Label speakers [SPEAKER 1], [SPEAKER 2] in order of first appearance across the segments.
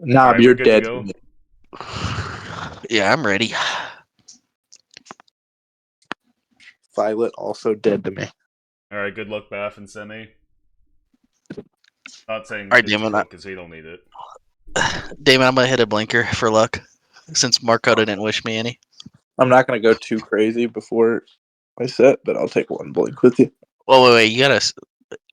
[SPEAKER 1] Nah,
[SPEAKER 2] Alright, we're
[SPEAKER 1] you're
[SPEAKER 2] good to
[SPEAKER 1] dead.
[SPEAKER 2] go.
[SPEAKER 3] Yeah, I'm ready.
[SPEAKER 1] Violet also dead to me.
[SPEAKER 2] Alright, good luck, Baph and Semi. Not saying
[SPEAKER 3] Alright,
[SPEAKER 2] it's
[SPEAKER 3] Damon.
[SPEAKER 2] cool, because we don't need it.
[SPEAKER 3] Damon, I'm gonna hit a blinker for luck, since Markoto didn't wish me any.
[SPEAKER 1] I'm not gonna go too crazy before I set, but I'll take one blink with you.
[SPEAKER 3] Well, wait. You gotta.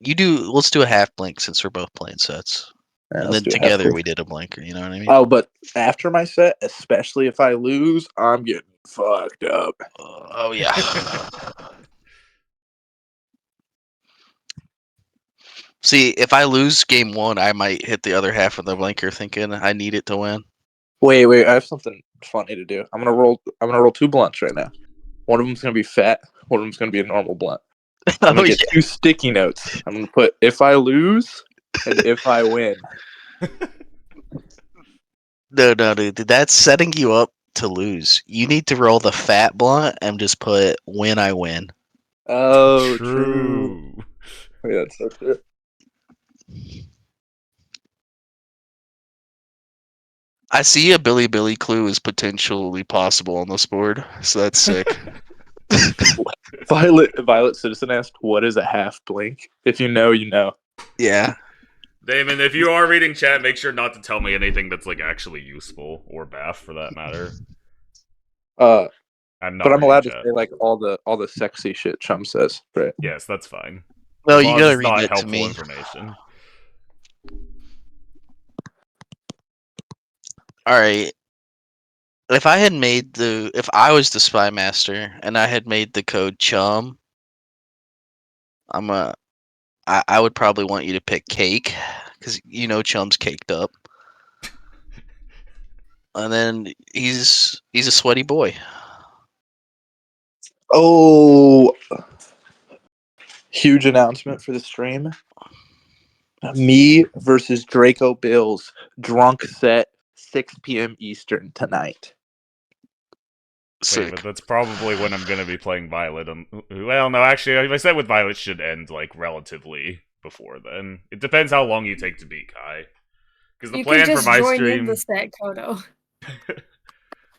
[SPEAKER 3] You do. Let's do a half blink since we're both playing sets,
[SPEAKER 1] Yeah,
[SPEAKER 3] and
[SPEAKER 1] let's
[SPEAKER 3] then
[SPEAKER 1] do a half
[SPEAKER 3] together
[SPEAKER 1] blink.
[SPEAKER 3] we did a blinker. You know what I mean?
[SPEAKER 1] Oh, but after my set, especially if I lose, I'm getting fucked up.
[SPEAKER 3] Oh yeah. See, if I lose game one, I might hit the other half of the blinker, thinking I need it to win.
[SPEAKER 1] Wait, I have something funny to do. I'm gonna roll two blunts right now. One of them's gonna be fat. One of them's gonna be a normal blunt. I'm
[SPEAKER 3] Oh
[SPEAKER 1] gonna get
[SPEAKER 3] yeah.
[SPEAKER 1] two sticky notes. I'm gonna put if I lose and if I win.
[SPEAKER 3] No, dude. That's setting you up to lose. You need to roll the fat blunt and just put when I win.
[SPEAKER 1] Oh, true.
[SPEAKER 2] True.
[SPEAKER 1] Yeah, that's so true.
[SPEAKER 3] I see a Billy clue is potentially possible on this board, so that's sick.
[SPEAKER 1] Violet Citizen asked, "What is a half blink?" If you know, you know.
[SPEAKER 3] Yeah.
[SPEAKER 2] Damon, if you are reading chat, make sure not to tell me anything that's like actually useful, or Baph for that matter.
[SPEAKER 1] Uh,
[SPEAKER 2] I'm
[SPEAKER 1] but
[SPEAKER 2] not
[SPEAKER 1] I'm
[SPEAKER 2] reading
[SPEAKER 1] allowed to
[SPEAKER 2] chat.
[SPEAKER 1] say like all the sexy shit Chum says, right?
[SPEAKER 2] Yes, that's fine.
[SPEAKER 3] No,
[SPEAKER 2] As
[SPEAKER 3] you
[SPEAKER 2] long as
[SPEAKER 3] gotta
[SPEAKER 2] it's
[SPEAKER 3] read
[SPEAKER 2] not
[SPEAKER 3] it to
[SPEAKER 2] helpful
[SPEAKER 3] me.
[SPEAKER 2] information.
[SPEAKER 3] All right. If I was the spy master and I had made the code chum, I would probably want you to pick cake because you know chum's caked up, and then he's a sweaty boy.
[SPEAKER 1] Oh, huge announcement for the stream. Me versus Draco Bills, drunk set, 6 p.m. Eastern tonight.
[SPEAKER 2] Wait, but
[SPEAKER 3] Sick.
[SPEAKER 2] that's probably when I'm gonna be playing Violet. Well, no, actually, my set with Violet should end like relatively before then. It depends how long you take to beat Kai. Because the
[SPEAKER 4] You can
[SPEAKER 2] plan for
[SPEAKER 4] just
[SPEAKER 2] my
[SPEAKER 4] join in the
[SPEAKER 2] stream,
[SPEAKER 4] set, Kodo.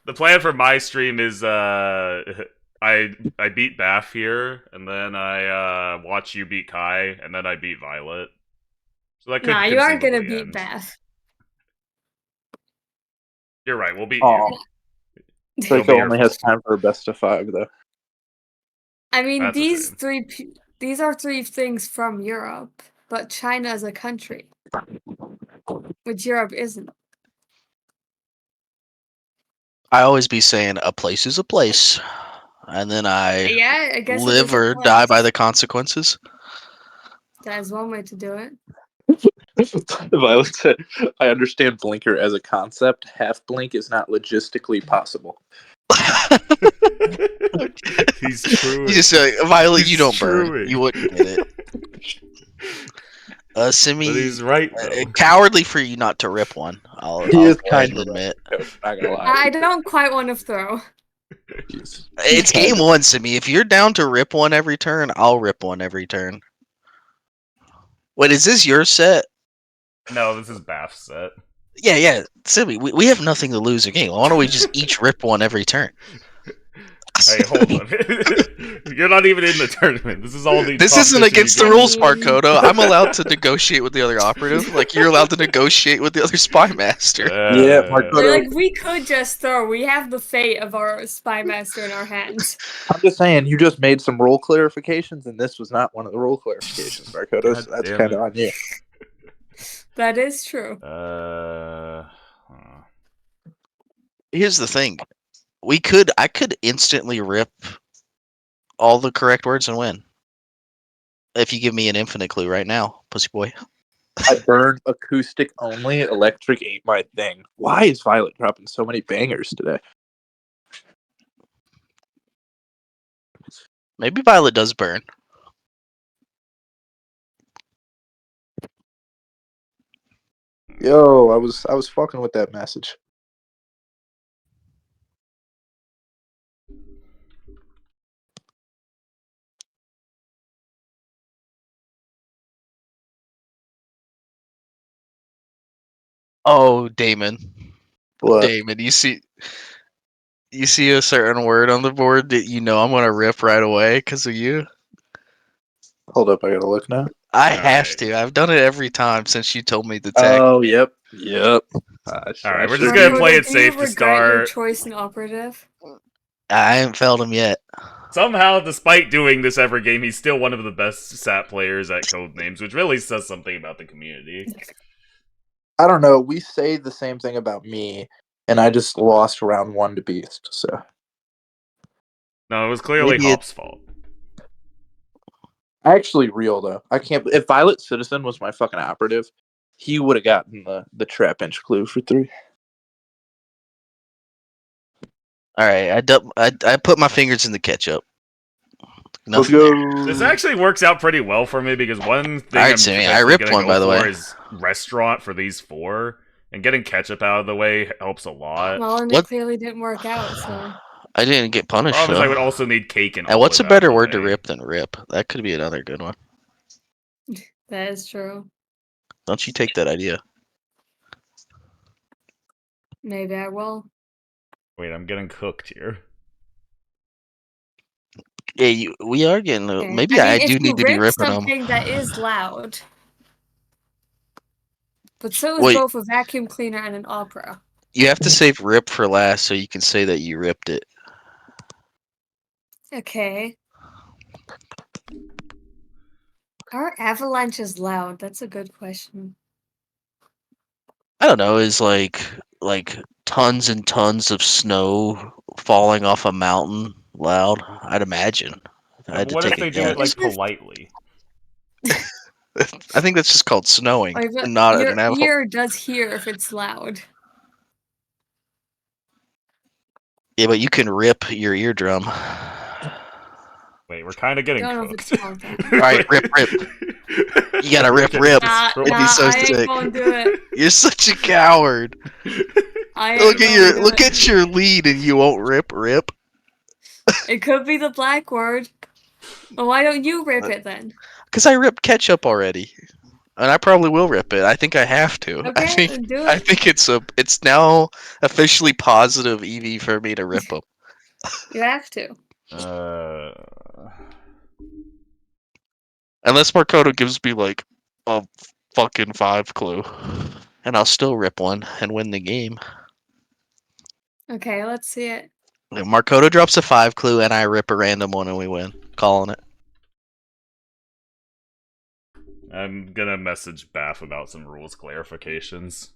[SPEAKER 2] the plan for my stream is I beat Baphjr, and then I watch you beat Kai, and then I beat Violet. So that
[SPEAKER 4] Nah,
[SPEAKER 2] could
[SPEAKER 4] you aren't gonna
[SPEAKER 2] conceivably
[SPEAKER 4] beat
[SPEAKER 2] end.
[SPEAKER 4] Bath.
[SPEAKER 2] You're right. We'll beat
[SPEAKER 1] Oh,
[SPEAKER 2] you. You'll be
[SPEAKER 1] Draco
[SPEAKER 2] here
[SPEAKER 1] only has
[SPEAKER 2] first.
[SPEAKER 1] time for a best of 5 though.
[SPEAKER 4] I mean,
[SPEAKER 2] That's a shame.
[SPEAKER 4] these are three things from Europe, but China is a country, which Europe isn't.
[SPEAKER 3] I always be saying a place is a place, and then I
[SPEAKER 4] Yeah, I guess it
[SPEAKER 3] live
[SPEAKER 4] is a
[SPEAKER 3] or die by
[SPEAKER 4] place.
[SPEAKER 3] the consequences.
[SPEAKER 4] That is one way to do it.
[SPEAKER 1] Violet said, "I understand blinker as a concept. Half blink is not logistically possible."
[SPEAKER 2] He's true.
[SPEAKER 3] You just say, Violet, you
[SPEAKER 2] He's
[SPEAKER 3] don't burn.
[SPEAKER 2] truing.
[SPEAKER 3] You wouldn't get it.
[SPEAKER 2] But
[SPEAKER 3] Simi,
[SPEAKER 2] he's right though.
[SPEAKER 3] cowardly for you not to rip one.
[SPEAKER 1] He
[SPEAKER 3] I'll
[SPEAKER 1] is
[SPEAKER 3] go ahead
[SPEAKER 1] kind
[SPEAKER 3] and
[SPEAKER 1] of
[SPEAKER 3] admit.
[SPEAKER 1] right. Not gonna lie.
[SPEAKER 4] I don't quite want to throw.
[SPEAKER 1] He's
[SPEAKER 3] It's game
[SPEAKER 1] kind of.
[SPEAKER 3] one, Simi. If you're down to rip one every turn, I'll rip one every turn. Wait, is this your set?
[SPEAKER 2] No, this is Baph's set.
[SPEAKER 3] Yeah. Simi, we have nothing to lose again. Why don't we just each rip one every turn?
[SPEAKER 2] Hey, hold on. You're not even in the tournament. This is all the
[SPEAKER 3] This isn't
[SPEAKER 2] competition you
[SPEAKER 3] against the
[SPEAKER 2] get
[SPEAKER 4] I
[SPEAKER 3] rules,
[SPEAKER 2] into.
[SPEAKER 4] mean,
[SPEAKER 3] Markoto. I'm allowed to negotiate with the other operative. Like, you're allowed to negotiate with the other spy master.
[SPEAKER 1] Yeah, Markoto.
[SPEAKER 4] like we could just throw. We have the fate of our spy master in our hands.
[SPEAKER 1] I'm just saying, you just made some rule clarifications, and this was not one of the rule clarifications, Markoto.
[SPEAKER 2] God
[SPEAKER 1] So that's
[SPEAKER 2] damn
[SPEAKER 1] kind
[SPEAKER 2] it.
[SPEAKER 1] of on you.
[SPEAKER 4] That is true.
[SPEAKER 3] Here's the thing. I could instantly rip all the correct words and win. If you give me an infinite clue right now, pussy boy.
[SPEAKER 1] I burn acoustic only. Electric ain't my thing. Why is Violet dropping so many bangers today?
[SPEAKER 3] Maybe Violet does burn.
[SPEAKER 1] Yo, I was fucking with that message.
[SPEAKER 3] Oh, Damon.
[SPEAKER 1] What?
[SPEAKER 3] Damon, you see a certain word on the board that you know I'm gonna rip right away because of you?
[SPEAKER 1] Hold up, I gotta look now.
[SPEAKER 3] I have
[SPEAKER 2] Alright.
[SPEAKER 3] to. I've done it every time since you told me the tag.
[SPEAKER 1] Oh, yep. I
[SPEAKER 2] Alright, we're
[SPEAKER 1] sure
[SPEAKER 2] just gonna
[SPEAKER 1] do.
[SPEAKER 2] play it
[SPEAKER 4] do you
[SPEAKER 2] safe to
[SPEAKER 4] regret your
[SPEAKER 2] start.
[SPEAKER 4] choice in operative?
[SPEAKER 3] I haven't failed him yet.
[SPEAKER 2] Somehow, despite doing this every game, he's still one of the best SAT players at Codenames, which really says something about the community.
[SPEAKER 1] I don't know. We say the same thing about me, and I just lost round 1 to Beast. So
[SPEAKER 2] No, it was clearly
[SPEAKER 3] Maybe it-
[SPEAKER 2] Hop's fault.
[SPEAKER 1] I actually real though. I can't. If Violet Citizen was my fucking operative, he would have gotten the trap inch clue for 3.
[SPEAKER 3] All right, I put my fingers in the ketchup.
[SPEAKER 1] Let's
[SPEAKER 3] Nothing there.
[SPEAKER 1] go.
[SPEAKER 2] This actually works out pretty well for me because one thing
[SPEAKER 3] Alright,
[SPEAKER 2] I'm
[SPEAKER 3] Sammy, I
[SPEAKER 2] potentially
[SPEAKER 3] ripped
[SPEAKER 2] gonna
[SPEAKER 3] one,
[SPEAKER 2] go
[SPEAKER 3] by the
[SPEAKER 2] for
[SPEAKER 3] way.
[SPEAKER 2] is restaurant for these 4, and getting ketchup out of the way helps a lot.
[SPEAKER 4] Well, and
[SPEAKER 3] What?
[SPEAKER 4] it clearly didn't work out, so.
[SPEAKER 3] I didn't get punished
[SPEAKER 2] Problem is,
[SPEAKER 3] though.
[SPEAKER 2] I would also need cake and
[SPEAKER 3] And what's a
[SPEAKER 2] olive out of
[SPEAKER 3] better
[SPEAKER 2] the
[SPEAKER 3] word to
[SPEAKER 2] way.
[SPEAKER 3] rip than rip? That could be another good one.
[SPEAKER 4] That is true.
[SPEAKER 3] Don't you take that idea?
[SPEAKER 4] Maybe I will.
[SPEAKER 2] Wait, I'm getting cooked here.
[SPEAKER 3] Yeah, we are getting.
[SPEAKER 4] Okay.
[SPEAKER 3] Maybe
[SPEAKER 4] I
[SPEAKER 3] I
[SPEAKER 4] mean,
[SPEAKER 3] do
[SPEAKER 4] if you
[SPEAKER 3] need to be
[SPEAKER 4] rip
[SPEAKER 3] ripping them.
[SPEAKER 4] something that is loud, but so is
[SPEAKER 3] Wait.
[SPEAKER 4] both a vacuum cleaner and an opera.
[SPEAKER 3] You have to save rip for last so you can say that you ripped it.
[SPEAKER 4] Okay. Are avalanches loud? That's a good question.
[SPEAKER 3] I don't know. Is like tons and tons of snow falling off a mountain loud? I'd imagine. I had to
[SPEAKER 2] What if
[SPEAKER 3] take
[SPEAKER 2] they
[SPEAKER 3] a
[SPEAKER 2] do it
[SPEAKER 3] guess.
[SPEAKER 2] like politely?
[SPEAKER 3] I think that's just called snowing,
[SPEAKER 4] Like, but
[SPEAKER 3] not
[SPEAKER 4] your
[SPEAKER 3] an avalanche.
[SPEAKER 4] ear does hear if it's loud.
[SPEAKER 3] Yeah, but you can rip your eardrum.
[SPEAKER 2] Wait, we're kind of getting
[SPEAKER 4] Don't know if
[SPEAKER 2] cooked.
[SPEAKER 4] it's called that.
[SPEAKER 3] Alright, rip. You gotta rip.
[SPEAKER 4] Nah,
[SPEAKER 3] That'd be so
[SPEAKER 4] I ain't
[SPEAKER 3] sick.
[SPEAKER 4] gonna do it.
[SPEAKER 3] You're such a coward.
[SPEAKER 4] I ain't gonna do
[SPEAKER 3] Look
[SPEAKER 4] it.
[SPEAKER 3] at your lead, and you won't rip.
[SPEAKER 4] It could be the black word. Well, why don't you rip it then?
[SPEAKER 3] Because I ripped ketchup already, and I probably will rip it. I think I have to.
[SPEAKER 4] Okay, then do
[SPEAKER 3] I
[SPEAKER 4] it.
[SPEAKER 3] think it's now officially positive EV for me to rip them.
[SPEAKER 4] You have to.
[SPEAKER 3] Unless Markoto gives me like a fucking 5 clue, and I'll still rip one and win the game.
[SPEAKER 4] Okay, let's see it.
[SPEAKER 3] Markoto drops a 5 clue, and I rip a random one, and we win. Calling it.
[SPEAKER 2] I'm gonna message Baphjr about some rules clarifications.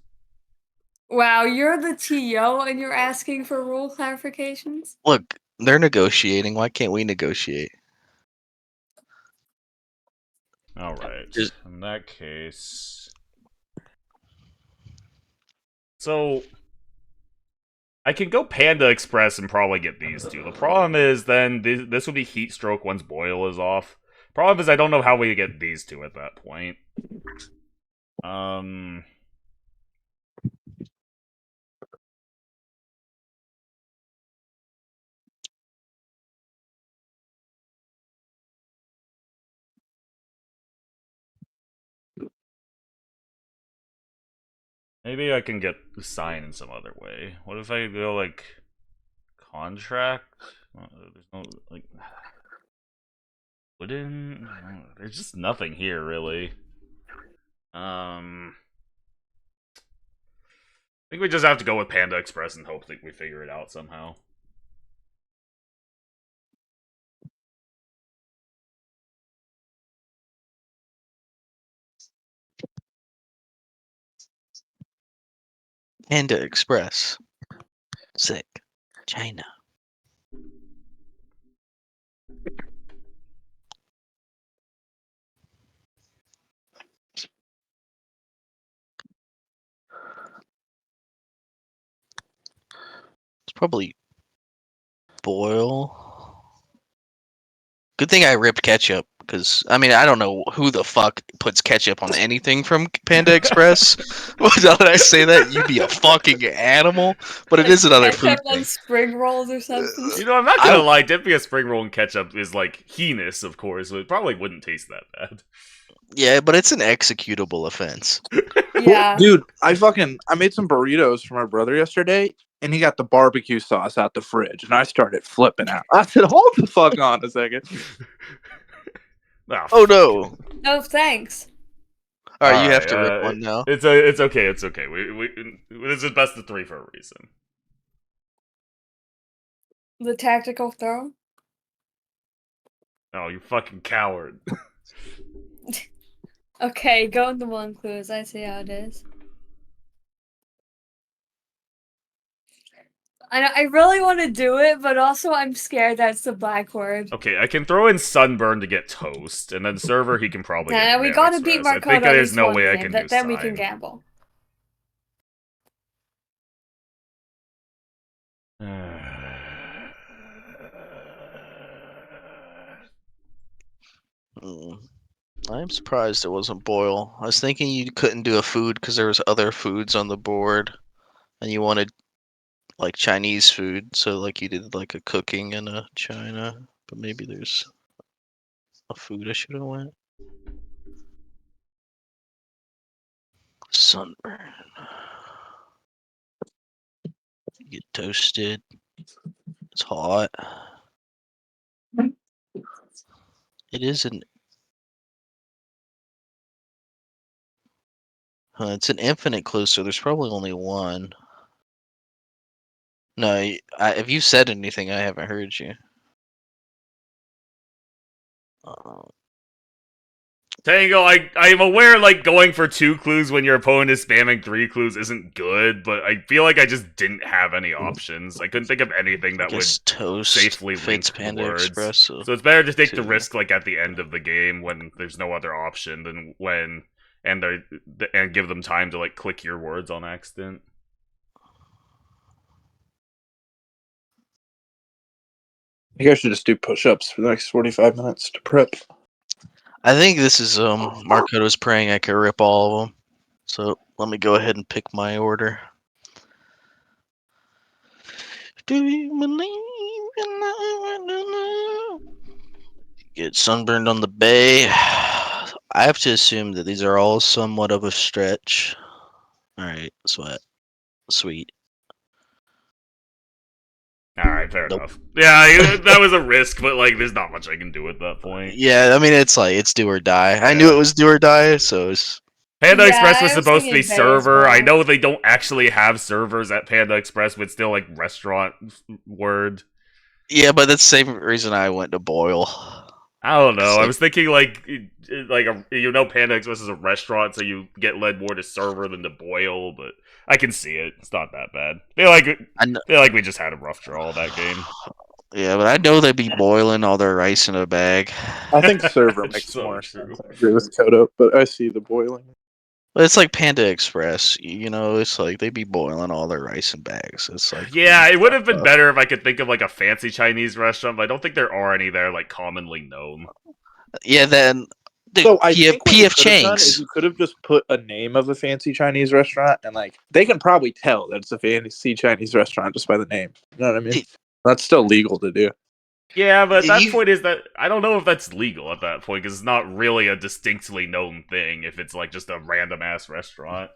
[SPEAKER 4] Wow, you're the TO and you're asking for rule clarifications?
[SPEAKER 3] Look, they're negotiating. Why can't we negotiate?
[SPEAKER 2] Alright,
[SPEAKER 3] Just-
[SPEAKER 2] in that case... So... I can go Panda Express and probably get these 2. The problem is then this would be Heat Stroke once Boil is off. Problem is I don't know how we get these 2 at that point. Maybe I can get the sign in some other way. What if I go like contract? There's no like wooden. There's just nothing here really. I think we just have to go with Panda Express and hope that we figure it out somehow.
[SPEAKER 3] Panda Express. Sick. China. It's probably Boil. Good thing I ripped ketchup, because, I mean, I don't know who the fuck puts ketchup on anything from Panda Express. Now that I say that, you'd be a fucking animal, but it is another food
[SPEAKER 4] Ketchup on
[SPEAKER 3] thing.
[SPEAKER 4] spring rolls or something.
[SPEAKER 2] You know, I'm not gonna lie. Dipping a spring roll in ketchup is like heinous, of course, but it probably wouldn't taste that bad.
[SPEAKER 3] Yeah, but it's an executable offense.
[SPEAKER 4] Yeah.
[SPEAKER 1] Dude, I made some burritos for my brother yesterday, and he got the barbecue sauce out the fridge, and I started flipping out. I said, "Hold the fuck on a second."
[SPEAKER 2] Ah,
[SPEAKER 3] Oh no!
[SPEAKER 4] No thanks.
[SPEAKER 3] All right, you have
[SPEAKER 2] alright,
[SPEAKER 3] to rip one now.
[SPEAKER 2] It's okay. It's okay. We this is best of 3 for a reason.
[SPEAKER 4] The tactical throw.
[SPEAKER 2] Oh, you fucking coward!
[SPEAKER 4] Okay, go into 1 clues. I see how it is. I really want to do it, but also I'm scared that's the black word.
[SPEAKER 2] Okay, I can throw in sunburn to get toast, and then server he can probably
[SPEAKER 4] Nah,
[SPEAKER 2] get
[SPEAKER 4] we
[SPEAKER 2] Man
[SPEAKER 4] gotta beat
[SPEAKER 2] Express. I
[SPEAKER 4] Markoto
[SPEAKER 2] think
[SPEAKER 4] at
[SPEAKER 2] there's
[SPEAKER 4] least
[SPEAKER 2] no
[SPEAKER 4] one
[SPEAKER 2] way I
[SPEAKER 4] game.
[SPEAKER 2] can do
[SPEAKER 4] Then we can
[SPEAKER 2] sign.
[SPEAKER 4] gamble.
[SPEAKER 3] I'm surprised it wasn't boil. I was thinking you couldn't do a food because there was other foods on the board, and you wanted like Chinese food, so like you did like a cooking and a China. But maybe there's a food I should have went. Sunburn. You get toasted. It's hot. It is an. It's an infinite clue, so there's probably only one. No, if you said anything, I haven't heard you.
[SPEAKER 2] Tango, I'm aware like going for 2 clues when your opponent is spamming 3 clues isn't good, but I feel like I just didn't have any options. I couldn't think of anything
[SPEAKER 3] I
[SPEAKER 2] that would
[SPEAKER 3] guess toast
[SPEAKER 2] safely
[SPEAKER 3] fits
[SPEAKER 2] link the
[SPEAKER 3] Panda
[SPEAKER 2] words.
[SPEAKER 3] Express.
[SPEAKER 2] So it's better to take the
[SPEAKER 3] too.
[SPEAKER 2] risk like at the end of the game when there's no other option than when and give them time to like click your words on accident.
[SPEAKER 1] You guys should just do push-ups for the next 45 minutes to prep.
[SPEAKER 3] I think this is Markoto's praying I can rip all of them. So let me go ahead and pick my order. Do you believe in love? Get sunburned on the bay. I have to assume that these are all somewhat of a stretch. Alright, sweet.
[SPEAKER 2] Alright, fair
[SPEAKER 3] Nope.
[SPEAKER 2] enough. Yeah, that was a risk, but like there's not much I can do at that point.
[SPEAKER 3] Yeah, I mean it's do or die. I knew
[SPEAKER 2] Yeah.
[SPEAKER 3] it was do or die, so it's
[SPEAKER 2] Panda
[SPEAKER 4] Yeah,
[SPEAKER 2] Express was
[SPEAKER 4] I was
[SPEAKER 2] supposed to be
[SPEAKER 4] thinking bay as
[SPEAKER 2] server. I
[SPEAKER 4] well.
[SPEAKER 2] know they don't actually have servers at Panda Express, but still like restaurant word.
[SPEAKER 3] yeah, but that's the same reason I went to boil.
[SPEAKER 2] I don't know. I
[SPEAKER 3] Like,
[SPEAKER 2] was thinking Panda Express is a restaurant, so you get led more to server than to boil. But I can see it. It's not that bad.
[SPEAKER 3] I know,
[SPEAKER 2] Feel like we just had a rough draw that game.
[SPEAKER 3] yeah, but I know they'd be boiling all their rice in a bag.
[SPEAKER 1] I think server
[SPEAKER 2] It's
[SPEAKER 1] makes
[SPEAKER 2] so
[SPEAKER 1] more
[SPEAKER 2] true.
[SPEAKER 1] sense. I agree with Kodo, but I see the boiling.
[SPEAKER 3] But it's like Panda Express, it's like they'd be boiling all their rice in bags. It's like
[SPEAKER 2] Yeah, it would have been better if I could think of like a fancy Chinese restaurant, but I don't think there are any there like commonly known.
[SPEAKER 3] Yeah, then
[SPEAKER 1] So I think what you
[SPEAKER 3] PF
[SPEAKER 1] could have done is
[SPEAKER 3] Chang's.
[SPEAKER 1] you could have just put a name of a fancy Chinese restaurant, and like they can probably tell that it's a fancy Chinese restaurant just by the name. You know what I mean? That's still legal to do.
[SPEAKER 2] Yeah, but that
[SPEAKER 3] You-
[SPEAKER 2] point is that I don't know if that's legal at that point because it's not really a distinctly known thing if it's like just a random ass restaurant.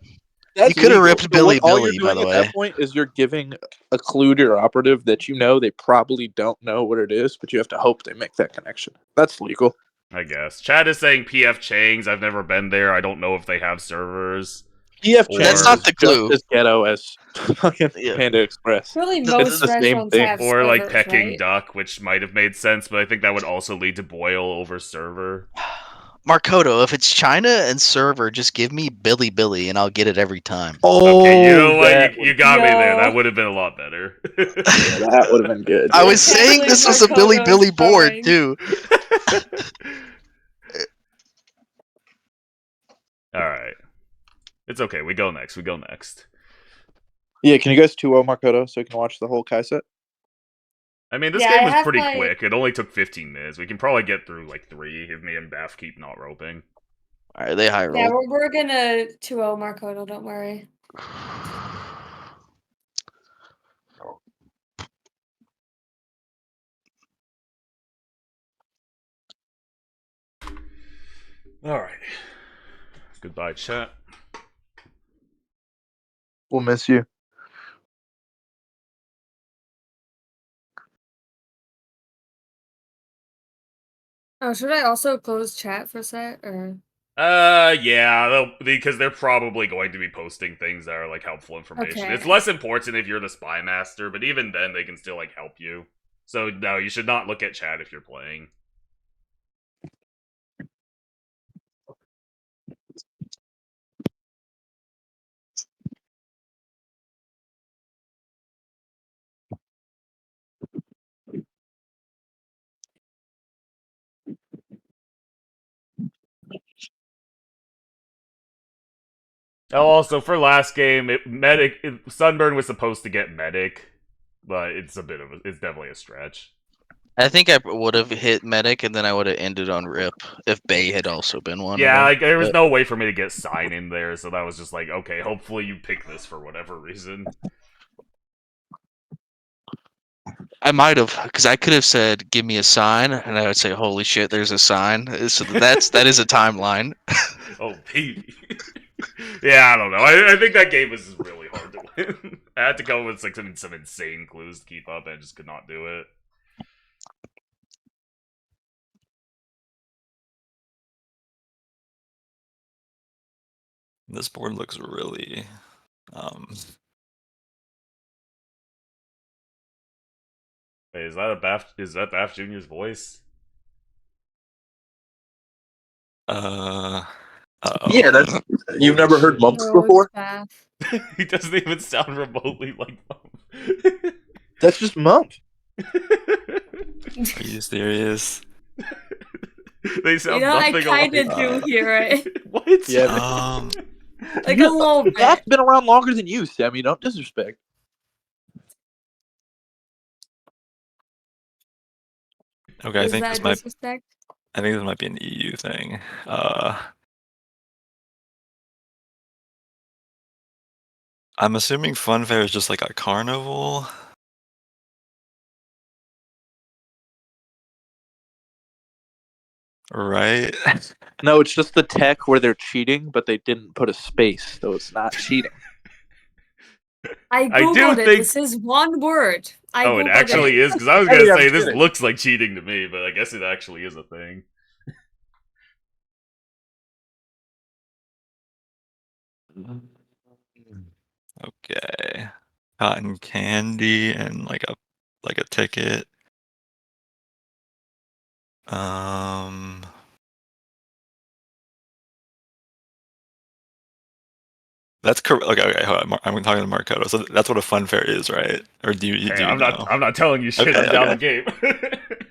[SPEAKER 1] That's
[SPEAKER 3] could have
[SPEAKER 1] legal.
[SPEAKER 3] ripped
[SPEAKER 1] So
[SPEAKER 3] Billy
[SPEAKER 1] all you're
[SPEAKER 3] Billy, by
[SPEAKER 1] doing
[SPEAKER 3] the
[SPEAKER 1] at
[SPEAKER 3] way.
[SPEAKER 1] that point is you're giving a clue to your operative that you know they probably don't know what it is, but you have to hope they make that connection. That's legal.
[SPEAKER 2] I guess. Chad is saying PF Chang's. I've never been there. I don't know if they have servers.
[SPEAKER 1] PF
[SPEAKER 2] Or-
[SPEAKER 3] That's
[SPEAKER 1] Chang's
[SPEAKER 3] not
[SPEAKER 1] is
[SPEAKER 3] the
[SPEAKER 1] just
[SPEAKER 3] clue.
[SPEAKER 1] as ghetto as fucking
[SPEAKER 3] Yeah.
[SPEAKER 1] Panda Express.
[SPEAKER 4] Really,
[SPEAKER 3] The-
[SPEAKER 4] most
[SPEAKER 1] the same
[SPEAKER 4] restaurants
[SPEAKER 1] thing.
[SPEAKER 4] have
[SPEAKER 2] Or like
[SPEAKER 4] servers,
[SPEAKER 2] Peking
[SPEAKER 4] right?
[SPEAKER 2] Duck, which might have made sense, but I think that would also lead to boil over server.
[SPEAKER 3] Markoto, if it's China and server, just give me Billy Billy and I'll get it every time.
[SPEAKER 1] Oh,
[SPEAKER 2] Okay, you know what?
[SPEAKER 1] that
[SPEAKER 2] You got me there.
[SPEAKER 4] Yo.
[SPEAKER 2] That would have been a lot better.
[SPEAKER 1] yeah, that would have been good.
[SPEAKER 3] I
[SPEAKER 1] yeah.
[SPEAKER 3] was
[SPEAKER 4] can't
[SPEAKER 3] saying
[SPEAKER 4] believe
[SPEAKER 3] this was a Billy
[SPEAKER 4] Markoto's
[SPEAKER 3] Billy board
[SPEAKER 4] trying.
[SPEAKER 3] too.
[SPEAKER 2] Alright. It's okay. We go next.
[SPEAKER 1] Yeah, can you guys 2-0 Markoto so we can watch the whole Kai set?
[SPEAKER 2] I mean, this
[SPEAKER 4] Yeah,
[SPEAKER 2] game
[SPEAKER 4] I
[SPEAKER 2] was
[SPEAKER 4] have
[SPEAKER 2] pretty
[SPEAKER 4] my-
[SPEAKER 2] quick. It only took 15 minutes. We can probably get through like 3 if me and Baph keep not roping.
[SPEAKER 3] Alright, they high
[SPEAKER 4] Yeah,
[SPEAKER 3] roll.
[SPEAKER 4] we're gonna 2-0 Markoto, don't worry.
[SPEAKER 2] Alright. Goodbye, chat.
[SPEAKER 1] We'll miss you.
[SPEAKER 4] Oh, should I also close chat for a sec? Or
[SPEAKER 2] Yeah, because they're probably going to be posting things that are like helpful information.
[SPEAKER 4] okay.
[SPEAKER 2] It's less important if you're the spy master, but even then, they can still like help you. So no, you should not look at chat if you're playing. Oh, also for last game, Sunburn was supposed to get medic, but it's definitely a stretch.
[SPEAKER 3] I think I would have hit medic, and then I would have ended on rip if Bay had also been one.
[SPEAKER 2] Yeah,
[SPEAKER 3] of them.
[SPEAKER 2] like there was
[SPEAKER 3] But
[SPEAKER 2] no way for me to get sign in there, so that was just like, okay, hopefully you pick this for whatever reason.
[SPEAKER 3] I might have, because I could have said, "Give me a sign," and I would say, "Holy shit, there's a sign." So that is a timeline.
[SPEAKER 2] Oh baby. Yeah, I don't know. I think that game was really hard to win. I had to come up with like some insane clues to keep up, and I just could not do it.
[SPEAKER 5] This board looks really
[SPEAKER 2] Wait, is that Baphjr Jr.'s voice?
[SPEAKER 1] Yeah, that's you've
[SPEAKER 2] Holy
[SPEAKER 1] never heard
[SPEAKER 2] shit.
[SPEAKER 1] Mumps
[SPEAKER 4] No, it's
[SPEAKER 1] before?
[SPEAKER 4] Bath.
[SPEAKER 2] He doesn't even sound remotely like Mum.
[SPEAKER 1] That's just Mump.
[SPEAKER 5] Are you serious?
[SPEAKER 2] They
[SPEAKER 4] You
[SPEAKER 2] sound
[SPEAKER 4] know, I
[SPEAKER 2] nothing
[SPEAKER 4] kind
[SPEAKER 2] alike.
[SPEAKER 4] of do hear it.
[SPEAKER 2] What?
[SPEAKER 1] Yeah,
[SPEAKER 4] Like a little bit.
[SPEAKER 1] Bath's been around longer than you, Sammy. Don't disrespect.
[SPEAKER 5] Okay,
[SPEAKER 4] Is that disrespect?
[SPEAKER 5] I think this might be an EU thing. I'm assuming Funfair is just like a carnival. Right?
[SPEAKER 1] No, it's just the tech where they're cheating, but they didn't put a space, so it's not cheating.
[SPEAKER 4] I
[SPEAKER 2] I do
[SPEAKER 4] googled it.
[SPEAKER 2] think-
[SPEAKER 4] This is one word. I
[SPEAKER 2] Oh, it
[SPEAKER 4] googled
[SPEAKER 2] actually
[SPEAKER 4] it.
[SPEAKER 2] is, because I was
[SPEAKER 1] Hey,
[SPEAKER 2] gonna
[SPEAKER 1] I'm
[SPEAKER 2] say this
[SPEAKER 1] kidding.
[SPEAKER 2] looks like cheating to me, but I guess it actually is a thing.
[SPEAKER 5] Okay. Cotton candy and like a ticket. That's correct. Okay, hold on. I'm talking to Markoto. So that's what a fun fair is, right? Or do you
[SPEAKER 2] Hey,
[SPEAKER 5] know?
[SPEAKER 2] I'm not telling you shit.
[SPEAKER 5] Okay,
[SPEAKER 2] I'm down the
[SPEAKER 5] okay.
[SPEAKER 2] game.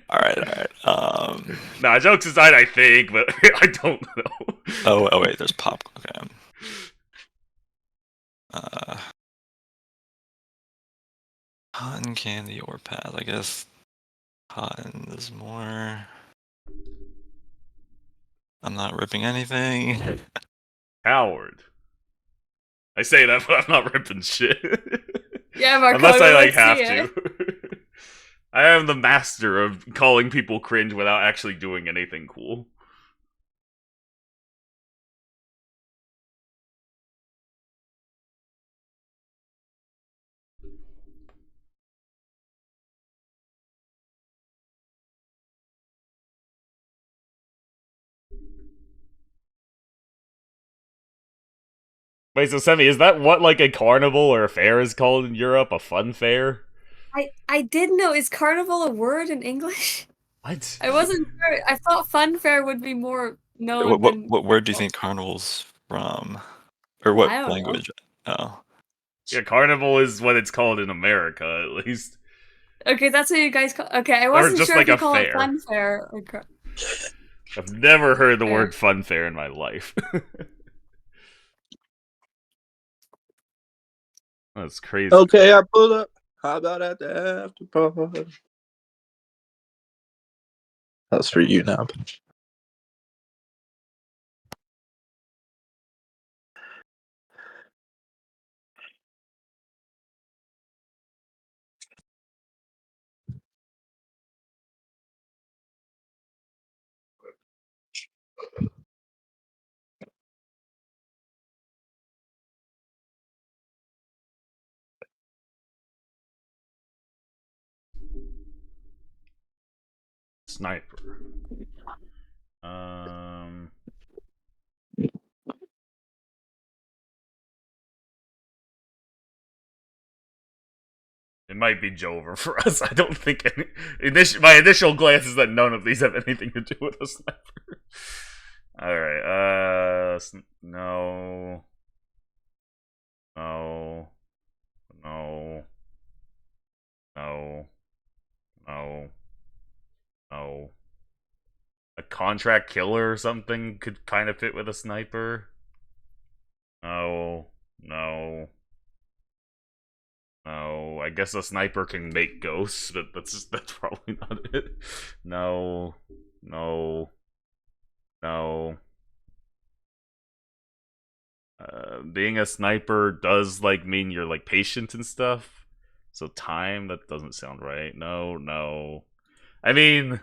[SPEAKER 5] All right.
[SPEAKER 2] Nah, jokes aside, I think, but I don't know.
[SPEAKER 5] Oh wait, there's pop. Okay. Cotton candy or pass. I guess cotton is more. I'm not ripping anything.
[SPEAKER 2] Howard. I say that, but I'm not ripping shit.
[SPEAKER 4] Yeah, Markoto,
[SPEAKER 2] Unless I like
[SPEAKER 4] let's
[SPEAKER 2] have
[SPEAKER 4] see
[SPEAKER 2] to.
[SPEAKER 4] it.
[SPEAKER 2] I am the master of calling people cringe without actually doing anything cool. Wait, so Semi, is that what like a carnival or a fair is called in Europe? A fun fair?
[SPEAKER 4] I did know. Is carnival a word in English?
[SPEAKER 2] What?
[SPEAKER 4] I wasn't sure. I thought funfair would be more known than.
[SPEAKER 5] What word do you think carnival's from? Or
[SPEAKER 4] I
[SPEAKER 5] what
[SPEAKER 4] don't know.
[SPEAKER 5] language? Oh.
[SPEAKER 2] Yeah, carnival is what it's called in America, at least.
[SPEAKER 4] Okay, that's what you guys call. Okay, I
[SPEAKER 2] Or
[SPEAKER 4] wasn't
[SPEAKER 2] just
[SPEAKER 4] sure
[SPEAKER 2] like
[SPEAKER 4] if you
[SPEAKER 2] a
[SPEAKER 4] call it
[SPEAKER 2] fair.
[SPEAKER 4] funfair or.
[SPEAKER 2] I've never heard the
[SPEAKER 4] Fair.
[SPEAKER 2] word fun fair in my life. That's crazy.
[SPEAKER 1] Okay, I pull up. How about at the after party? That's for you now.
[SPEAKER 2] Sniper. It might be Jover for us. I don't think my initial glance is that none of these have anything to do with a sniper. Alright, no. No. No. No. No. No. A contract killer or something could kind of fit with a sniper. No. No. No. I guess a sniper can make ghosts, but that's probably not it. No. No. No. Being a sniper does like mean you're like patient and stuff. So time, that doesn't sound right. No, no. I mean,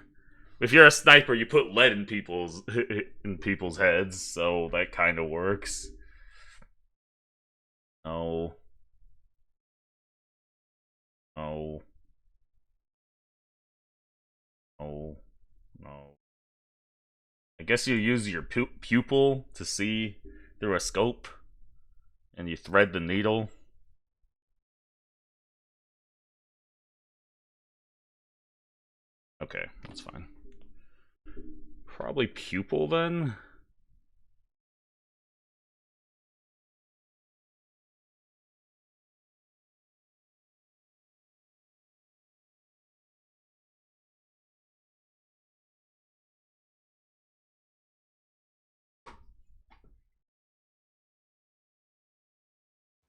[SPEAKER 2] if you're a sniper, you put lead in people's heads, so that kind of works. No. No. No. No. I guess you use your pupil to see through a scope, and you thread the needle. Okay, that's fine. Probably pupil then?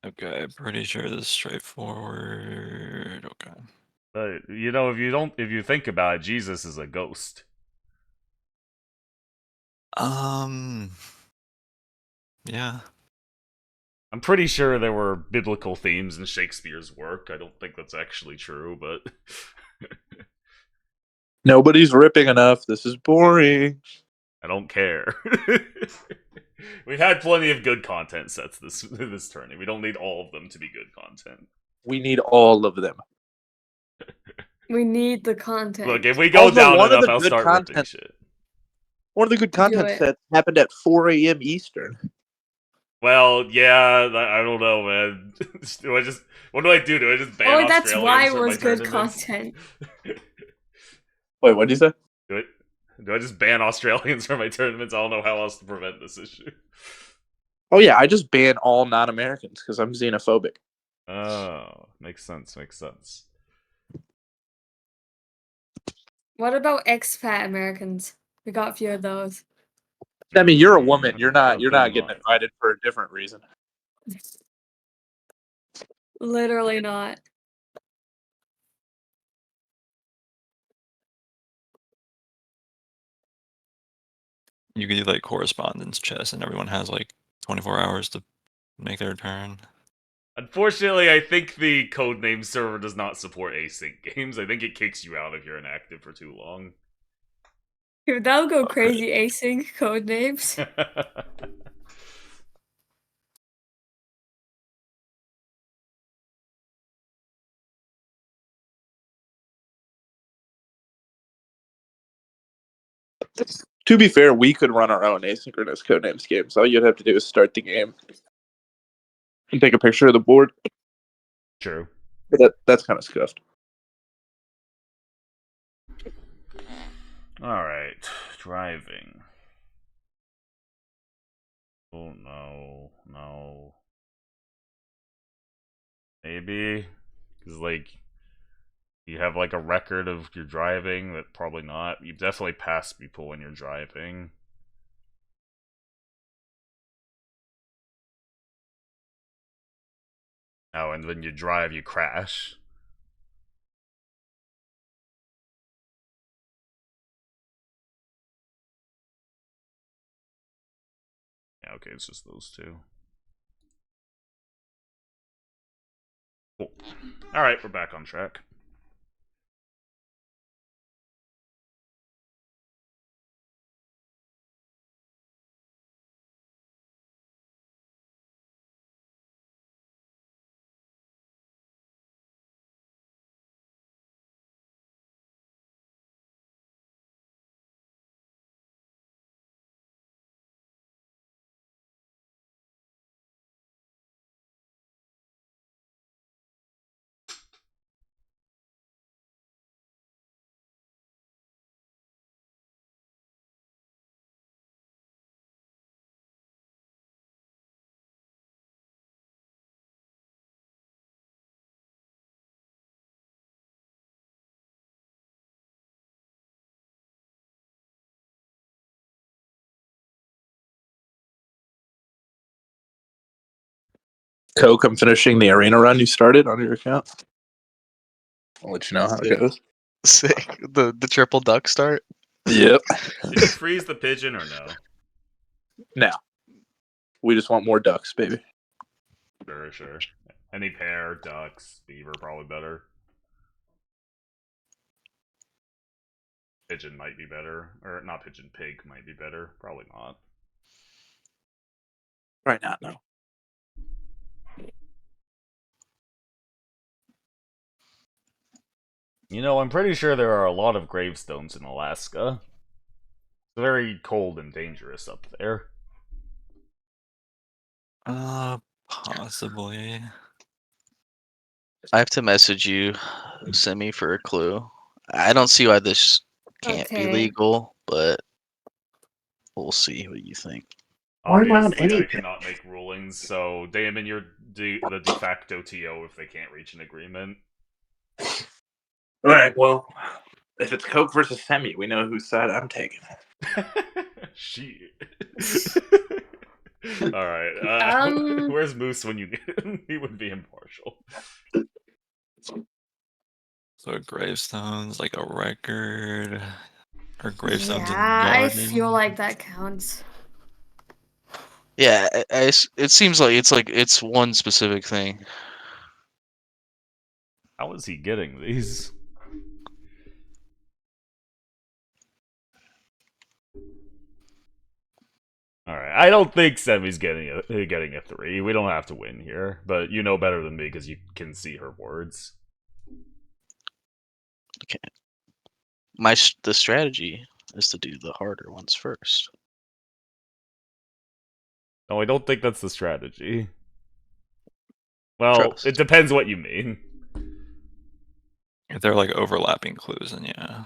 [SPEAKER 5] Okay, pretty sure this is straightforward. Okay.
[SPEAKER 2] You know, if you think about it, Jesus is a ghost.
[SPEAKER 5] Yeah.
[SPEAKER 2] I'm pretty sure there were biblical themes in Shakespeare's work. I don't think that's actually true, but
[SPEAKER 1] Nobody's ripping enough. This is boring.
[SPEAKER 2] I don't care. We've had plenty of good content sets this tourney. We don't need all of them to be good content.
[SPEAKER 1] We need all of them.
[SPEAKER 4] We need the content.
[SPEAKER 2] Look, if we go
[SPEAKER 1] Also,
[SPEAKER 2] down
[SPEAKER 1] one of
[SPEAKER 2] enough,
[SPEAKER 1] the
[SPEAKER 2] I'll
[SPEAKER 1] good
[SPEAKER 2] start ripping
[SPEAKER 1] content-
[SPEAKER 2] shit.
[SPEAKER 1] One of the good content
[SPEAKER 4] it.
[SPEAKER 1] sets happened at 4 a.m. Eastern.
[SPEAKER 2] Well, yeah, I don't know, man. What do I do? Do I just ban
[SPEAKER 4] Oh, that's
[SPEAKER 2] Australians
[SPEAKER 4] why it
[SPEAKER 2] from my
[SPEAKER 4] was good
[SPEAKER 2] tournaments?
[SPEAKER 4] content.
[SPEAKER 1] Wait, what did you say?
[SPEAKER 2] Do I just ban Australians from my tournaments? I don't know how else to prevent this issue.
[SPEAKER 1] Oh yeah, I just ban all non-Americans because I'm xenophobic.
[SPEAKER 2] Oh, makes sense. Makes sense.
[SPEAKER 4] What about expat Americans? We got a few of those.
[SPEAKER 1] I mean, you're a woman. You're not
[SPEAKER 2] Keep in
[SPEAKER 1] getting
[SPEAKER 2] mind.
[SPEAKER 1] invited for a different reason.
[SPEAKER 4] Literally not.
[SPEAKER 5] You could do like correspondence chess, and everyone has like 24 hours to make their turn.
[SPEAKER 2] Unfortunately, I think the Codenames server does not support async games. I think it kicks you out if you're inactive for too long.
[SPEAKER 4] Dude, that'll go crazy async code names.
[SPEAKER 1] To be fair, we could run our own asynchronous Codenames games. All you'd have to do is start the game and take a picture of the board.
[SPEAKER 2] True.
[SPEAKER 1] That's kind of scuffed.
[SPEAKER 2] Alright. Driving. Oh, no. No. Maybe? Because, like, you have, like, a record of your driving, that probably not. You definitely pass people when you're driving. Oh, and when you drive, you crash. Yeah, okay, it's just those two. Cool. Alright, we're back on track.
[SPEAKER 1] Coke, I'm finishing the arena run you started on your account. I'll let you know how
[SPEAKER 3] Sick.
[SPEAKER 1] it goes.
[SPEAKER 3] Sick. The triple duck start.
[SPEAKER 1] Yep.
[SPEAKER 2] Did you freeze the pigeon or no?
[SPEAKER 1] Now, we just want more ducks, baby.
[SPEAKER 2] Sure. Any pair, ducks, beaver, probably better. Pigeon might be better. Or not pigeon, pig might be better. Probably not.
[SPEAKER 1] Right now, no.
[SPEAKER 2] You know, I'm pretty sure there are a lot of gravestones in Alaska. It's very cold and dangerous up there.
[SPEAKER 5] Possibly.
[SPEAKER 3] I have to message you, Semi, for a clue. I don't see why this can't be
[SPEAKER 4] Okay.
[SPEAKER 3] legal, but we'll see what you think.
[SPEAKER 1] Why not
[SPEAKER 2] Obviously, I
[SPEAKER 1] anything?
[SPEAKER 2] cannot make rulings, so Damon, you're the de facto TO if they can't reach an agreement.
[SPEAKER 1] All right, well, if it's Coke versus Semi, we know whose side I'm taking.
[SPEAKER 2] Shit. Alright,
[SPEAKER 4] Um,
[SPEAKER 2] where's Moose when you get him? He would be impartial.
[SPEAKER 5] So gravestones, like a record, or gravestones in the
[SPEAKER 4] yeah, I
[SPEAKER 5] garden.
[SPEAKER 4] feel like that counts.
[SPEAKER 3] Yeah, it seems like it's one specific thing.
[SPEAKER 2] How is he getting these? Alright, I don't think Semi's getting a 3. We don't have to win here, but you know better than me because you can see her words.
[SPEAKER 3] Okay. The strategy is to do the harder ones first.
[SPEAKER 2] No, I don't think that's the strategy. Well,
[SPEAKER 3] Trust.
[SPEAKER 2] it depends what you mean.
[SPEAKER 5] If they're like overlapping clues, then yeah.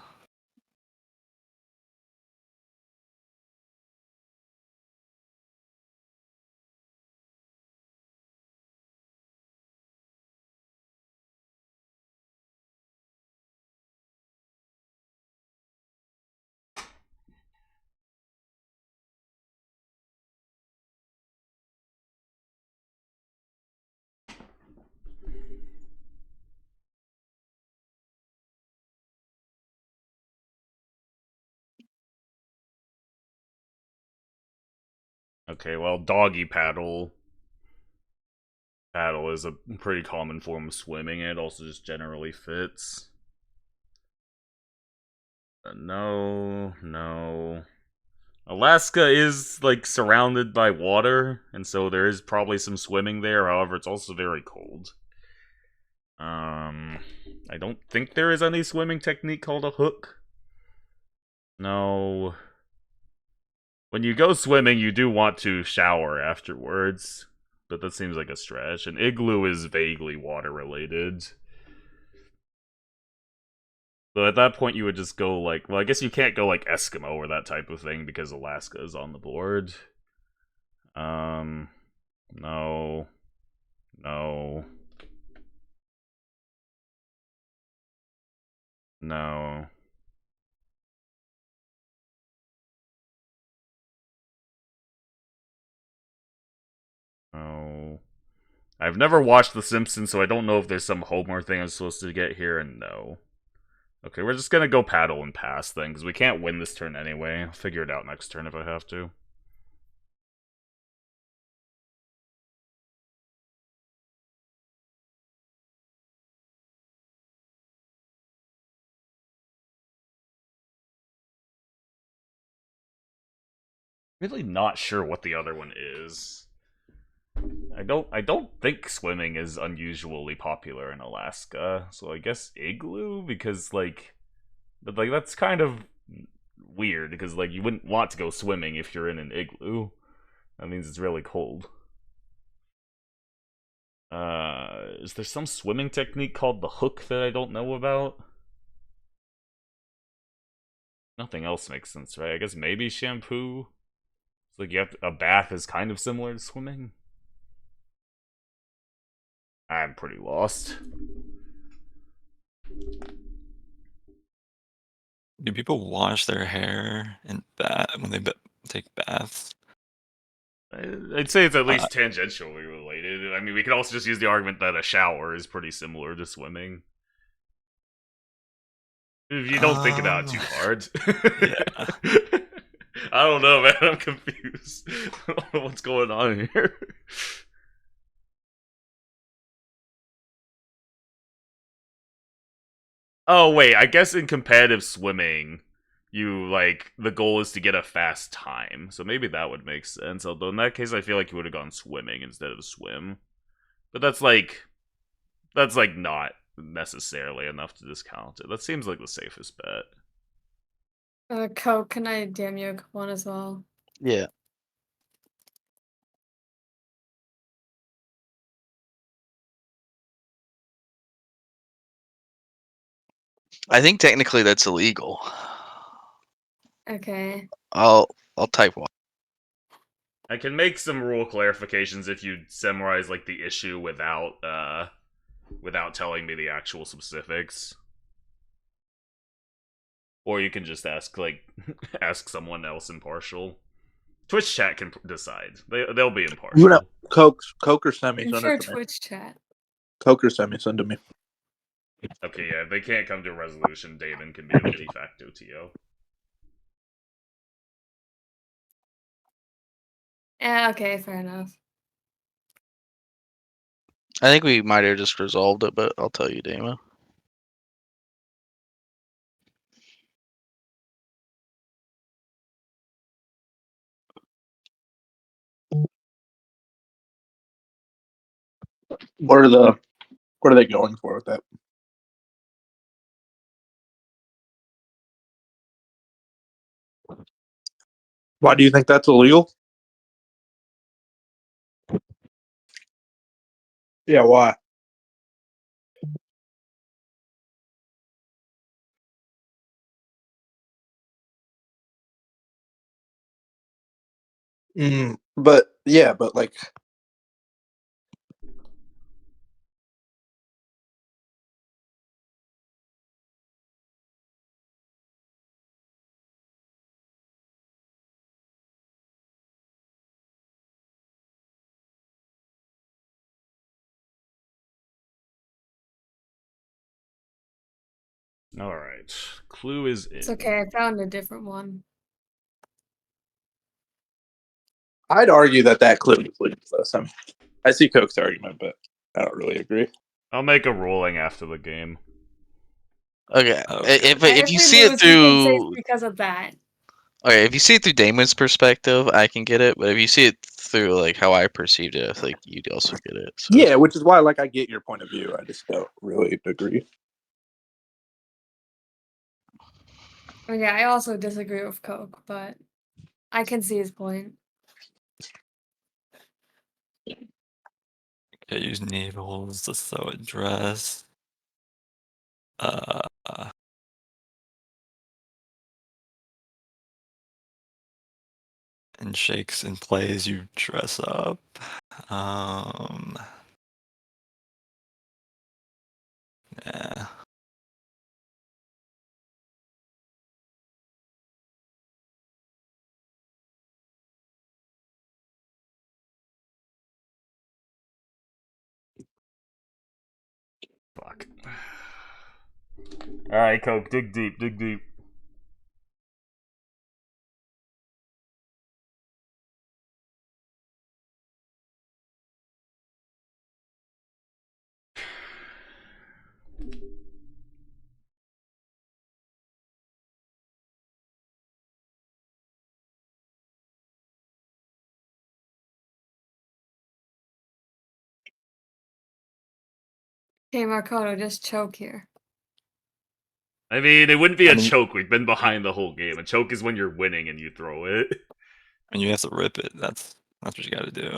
[SPEAKER 2] Okay, well, doggy paddle. Paddle is a pretty common form of swimming. It also just generally fits. No. Alaska is, like, surrounded by water, and so there is probably some swimming there. However, it's also very cold. I don't think there is any swimming technique called a hook. No. When you go swimming, you do want to shower afterwards, but that seems like a stretch. An igloo is vaguely water-related. So at that point, you would just go like, well, I guess you can't go like Eskimo or that type of thing because Alaska is on the board. No. No. No. No. I've never watched The Simpsons, so I don't know if there's some Homer thing I'm supposed to get here, and no. Okay, we're just gonna go paddle and pass then, because we can't win this turn anyway. I'll figure it out next turn if I have to. Really not sure what the other one is. I don't think swimming is unusually popular in Alaska, so I guess igloo because but that's kind of weird because like you wouldn't want to go swimming if you're in an igloo. That means it's really cold. Is there some swimming technique called the hook that I don't know about? Nothing else makes sense, right? I guess maybe shampoo. It's like a bath is kind of similar to swimming. I'm pretty lost.
[SPEAKER 5] Do people wash their hair in bath when they take baths?
[SPEAKER 2] I'd say it's at least tangentially related. I mean, we could also just use the argument that a shower is pretty similar to swimming. If you don't think about it too hard.
[SPEAKER 5] Yeah.
[SPEAKER 2] I don't know, man. I'm confused. I don't know what's going on here. Oh, wait. I guess in competitive swimming, the goal is to get a fast time. So maybe that would make sense. Although in that case, I feel like you would have gone swimming instead of swim. But that's not necessarily enough to discount it. That seems like the safest bet.
[SPEAKER 4] Coke, can I damn you one as well?
[SPEAKER 3] Yeah. I think technically that's illegal.
[SPEAKER 4] Okay.
[SPEAKER 3] I'll type one.
[SPEAKER 2] I can make some rule clarifications if you summarize like the issue without telling me the actual specifics. Or you can just ask ask someone else impartial. Twitch chat can decide. They'll be impartial.
[SPEAKER 1] You know, Coke or semi.
[SPEAKER 4] I'm
[SPEAKER 1] Send
[SPEAKER 4] sure
[SPEAKER 1] it to me.
[SPEAKER 4] Twitch chat.
[SPEAKER 1] Coke or semi. Send to me.
[SPEAKER 2] Okay, yeah, if they can't come to a resolution, Damon can be the de facto TO.
[SPEAKER 4] Yeah, okay, fair enough.
[SPEAKER 3] I think we might have just resolved it, but I'll tell you, Damo.
[SPEAKER 1] What are they going for with that? Why do you think that's illegal? Yeah, why? But like,
[SPEAKER 2] Alright. Clue is in.
[SPEAKER 4] It's okay, I found a different one.
[SPEAKER 1] I'd argue that clue is legal. I see Coke's argument, but I don't really agree.
[SPEAKER 2] I'll make a ruling after the game.
[SPEAKER 3] Okay.
[SPEAKER 5] Okay.
[SPEAKER 3] If you
[SPEAKER 4] we
[SPEAKER 3] see it
[SPEAKER 4] lose, you can say
[SPEAKER 3] through
[SPEAKER 4] it's because of that.
[SPEAKER 3] okay, if you see it through Damon's perspective, I can get it. But if you see it through like how I perceived it, I think you'd also get it. So.
[SPEAKER 1] Yeah, which is why I get your point of view. I just don't really agree.
[SPEAKER 4] Okay, I also disagree with Coke, but I can see his point.
[SPEAKER 5] Okay, use needles to sew a dress. And shakes and plays you dress up. Yeah.
[SPEAKER 2] Fuck. Alright, Coke, dig deep, dig deep.
[SPEAKER 4] Okay, Markoto, just choke here.
[SPEAKER 2] I mean, it wouldn't be
[SPEAKER 5] I
[SPEAKER 2] a
[SPEAKER 5] mean-
[SPEAKER 2] choke. We've been behind the whole game. A choke is when you're winning and you throw it.
[SPEAKER 5] And you have to rip it. That's what you gotta do.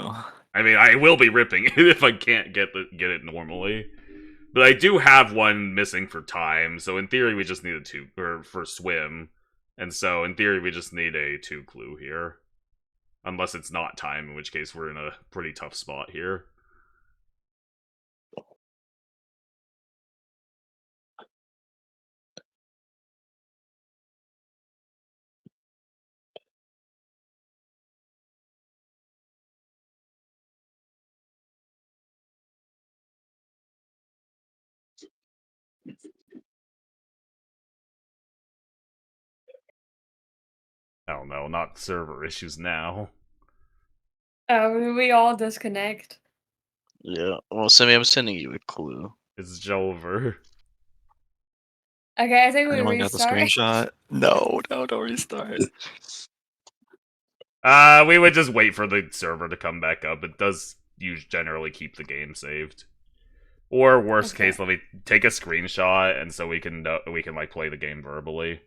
[SPEAKER 2] I mean, I will be ripping it if I can't get it normally. But I do have one missing for time, so in theory we just need a 2 or for swim. And so in theory we just need a 2 clue here. Unless it's not time, in which case we're in a pretty tough spot here. I don't know, not server issues now.
[SPEAKER 4] We all disconnect.
[SPEAKER 3] Yeah. Well, Sammy, I'm sending you a clue.
[SPEAKER 2] It's Jover.
[SPEAKER 4] Okay, I think we
[SPEAKER 5] Anyone got the
[SPEAKER 4] restart.
[SPEAKER 5] screenshot? No, don't restart.
[SPEAKER 2] We would just wait for the server to come back up. It does generally keep the game saved. Or worst
[SPEAKER 4] Okay.
[SPEAKER 2] case, let me take a screenshot, and so we can like play the game verbally.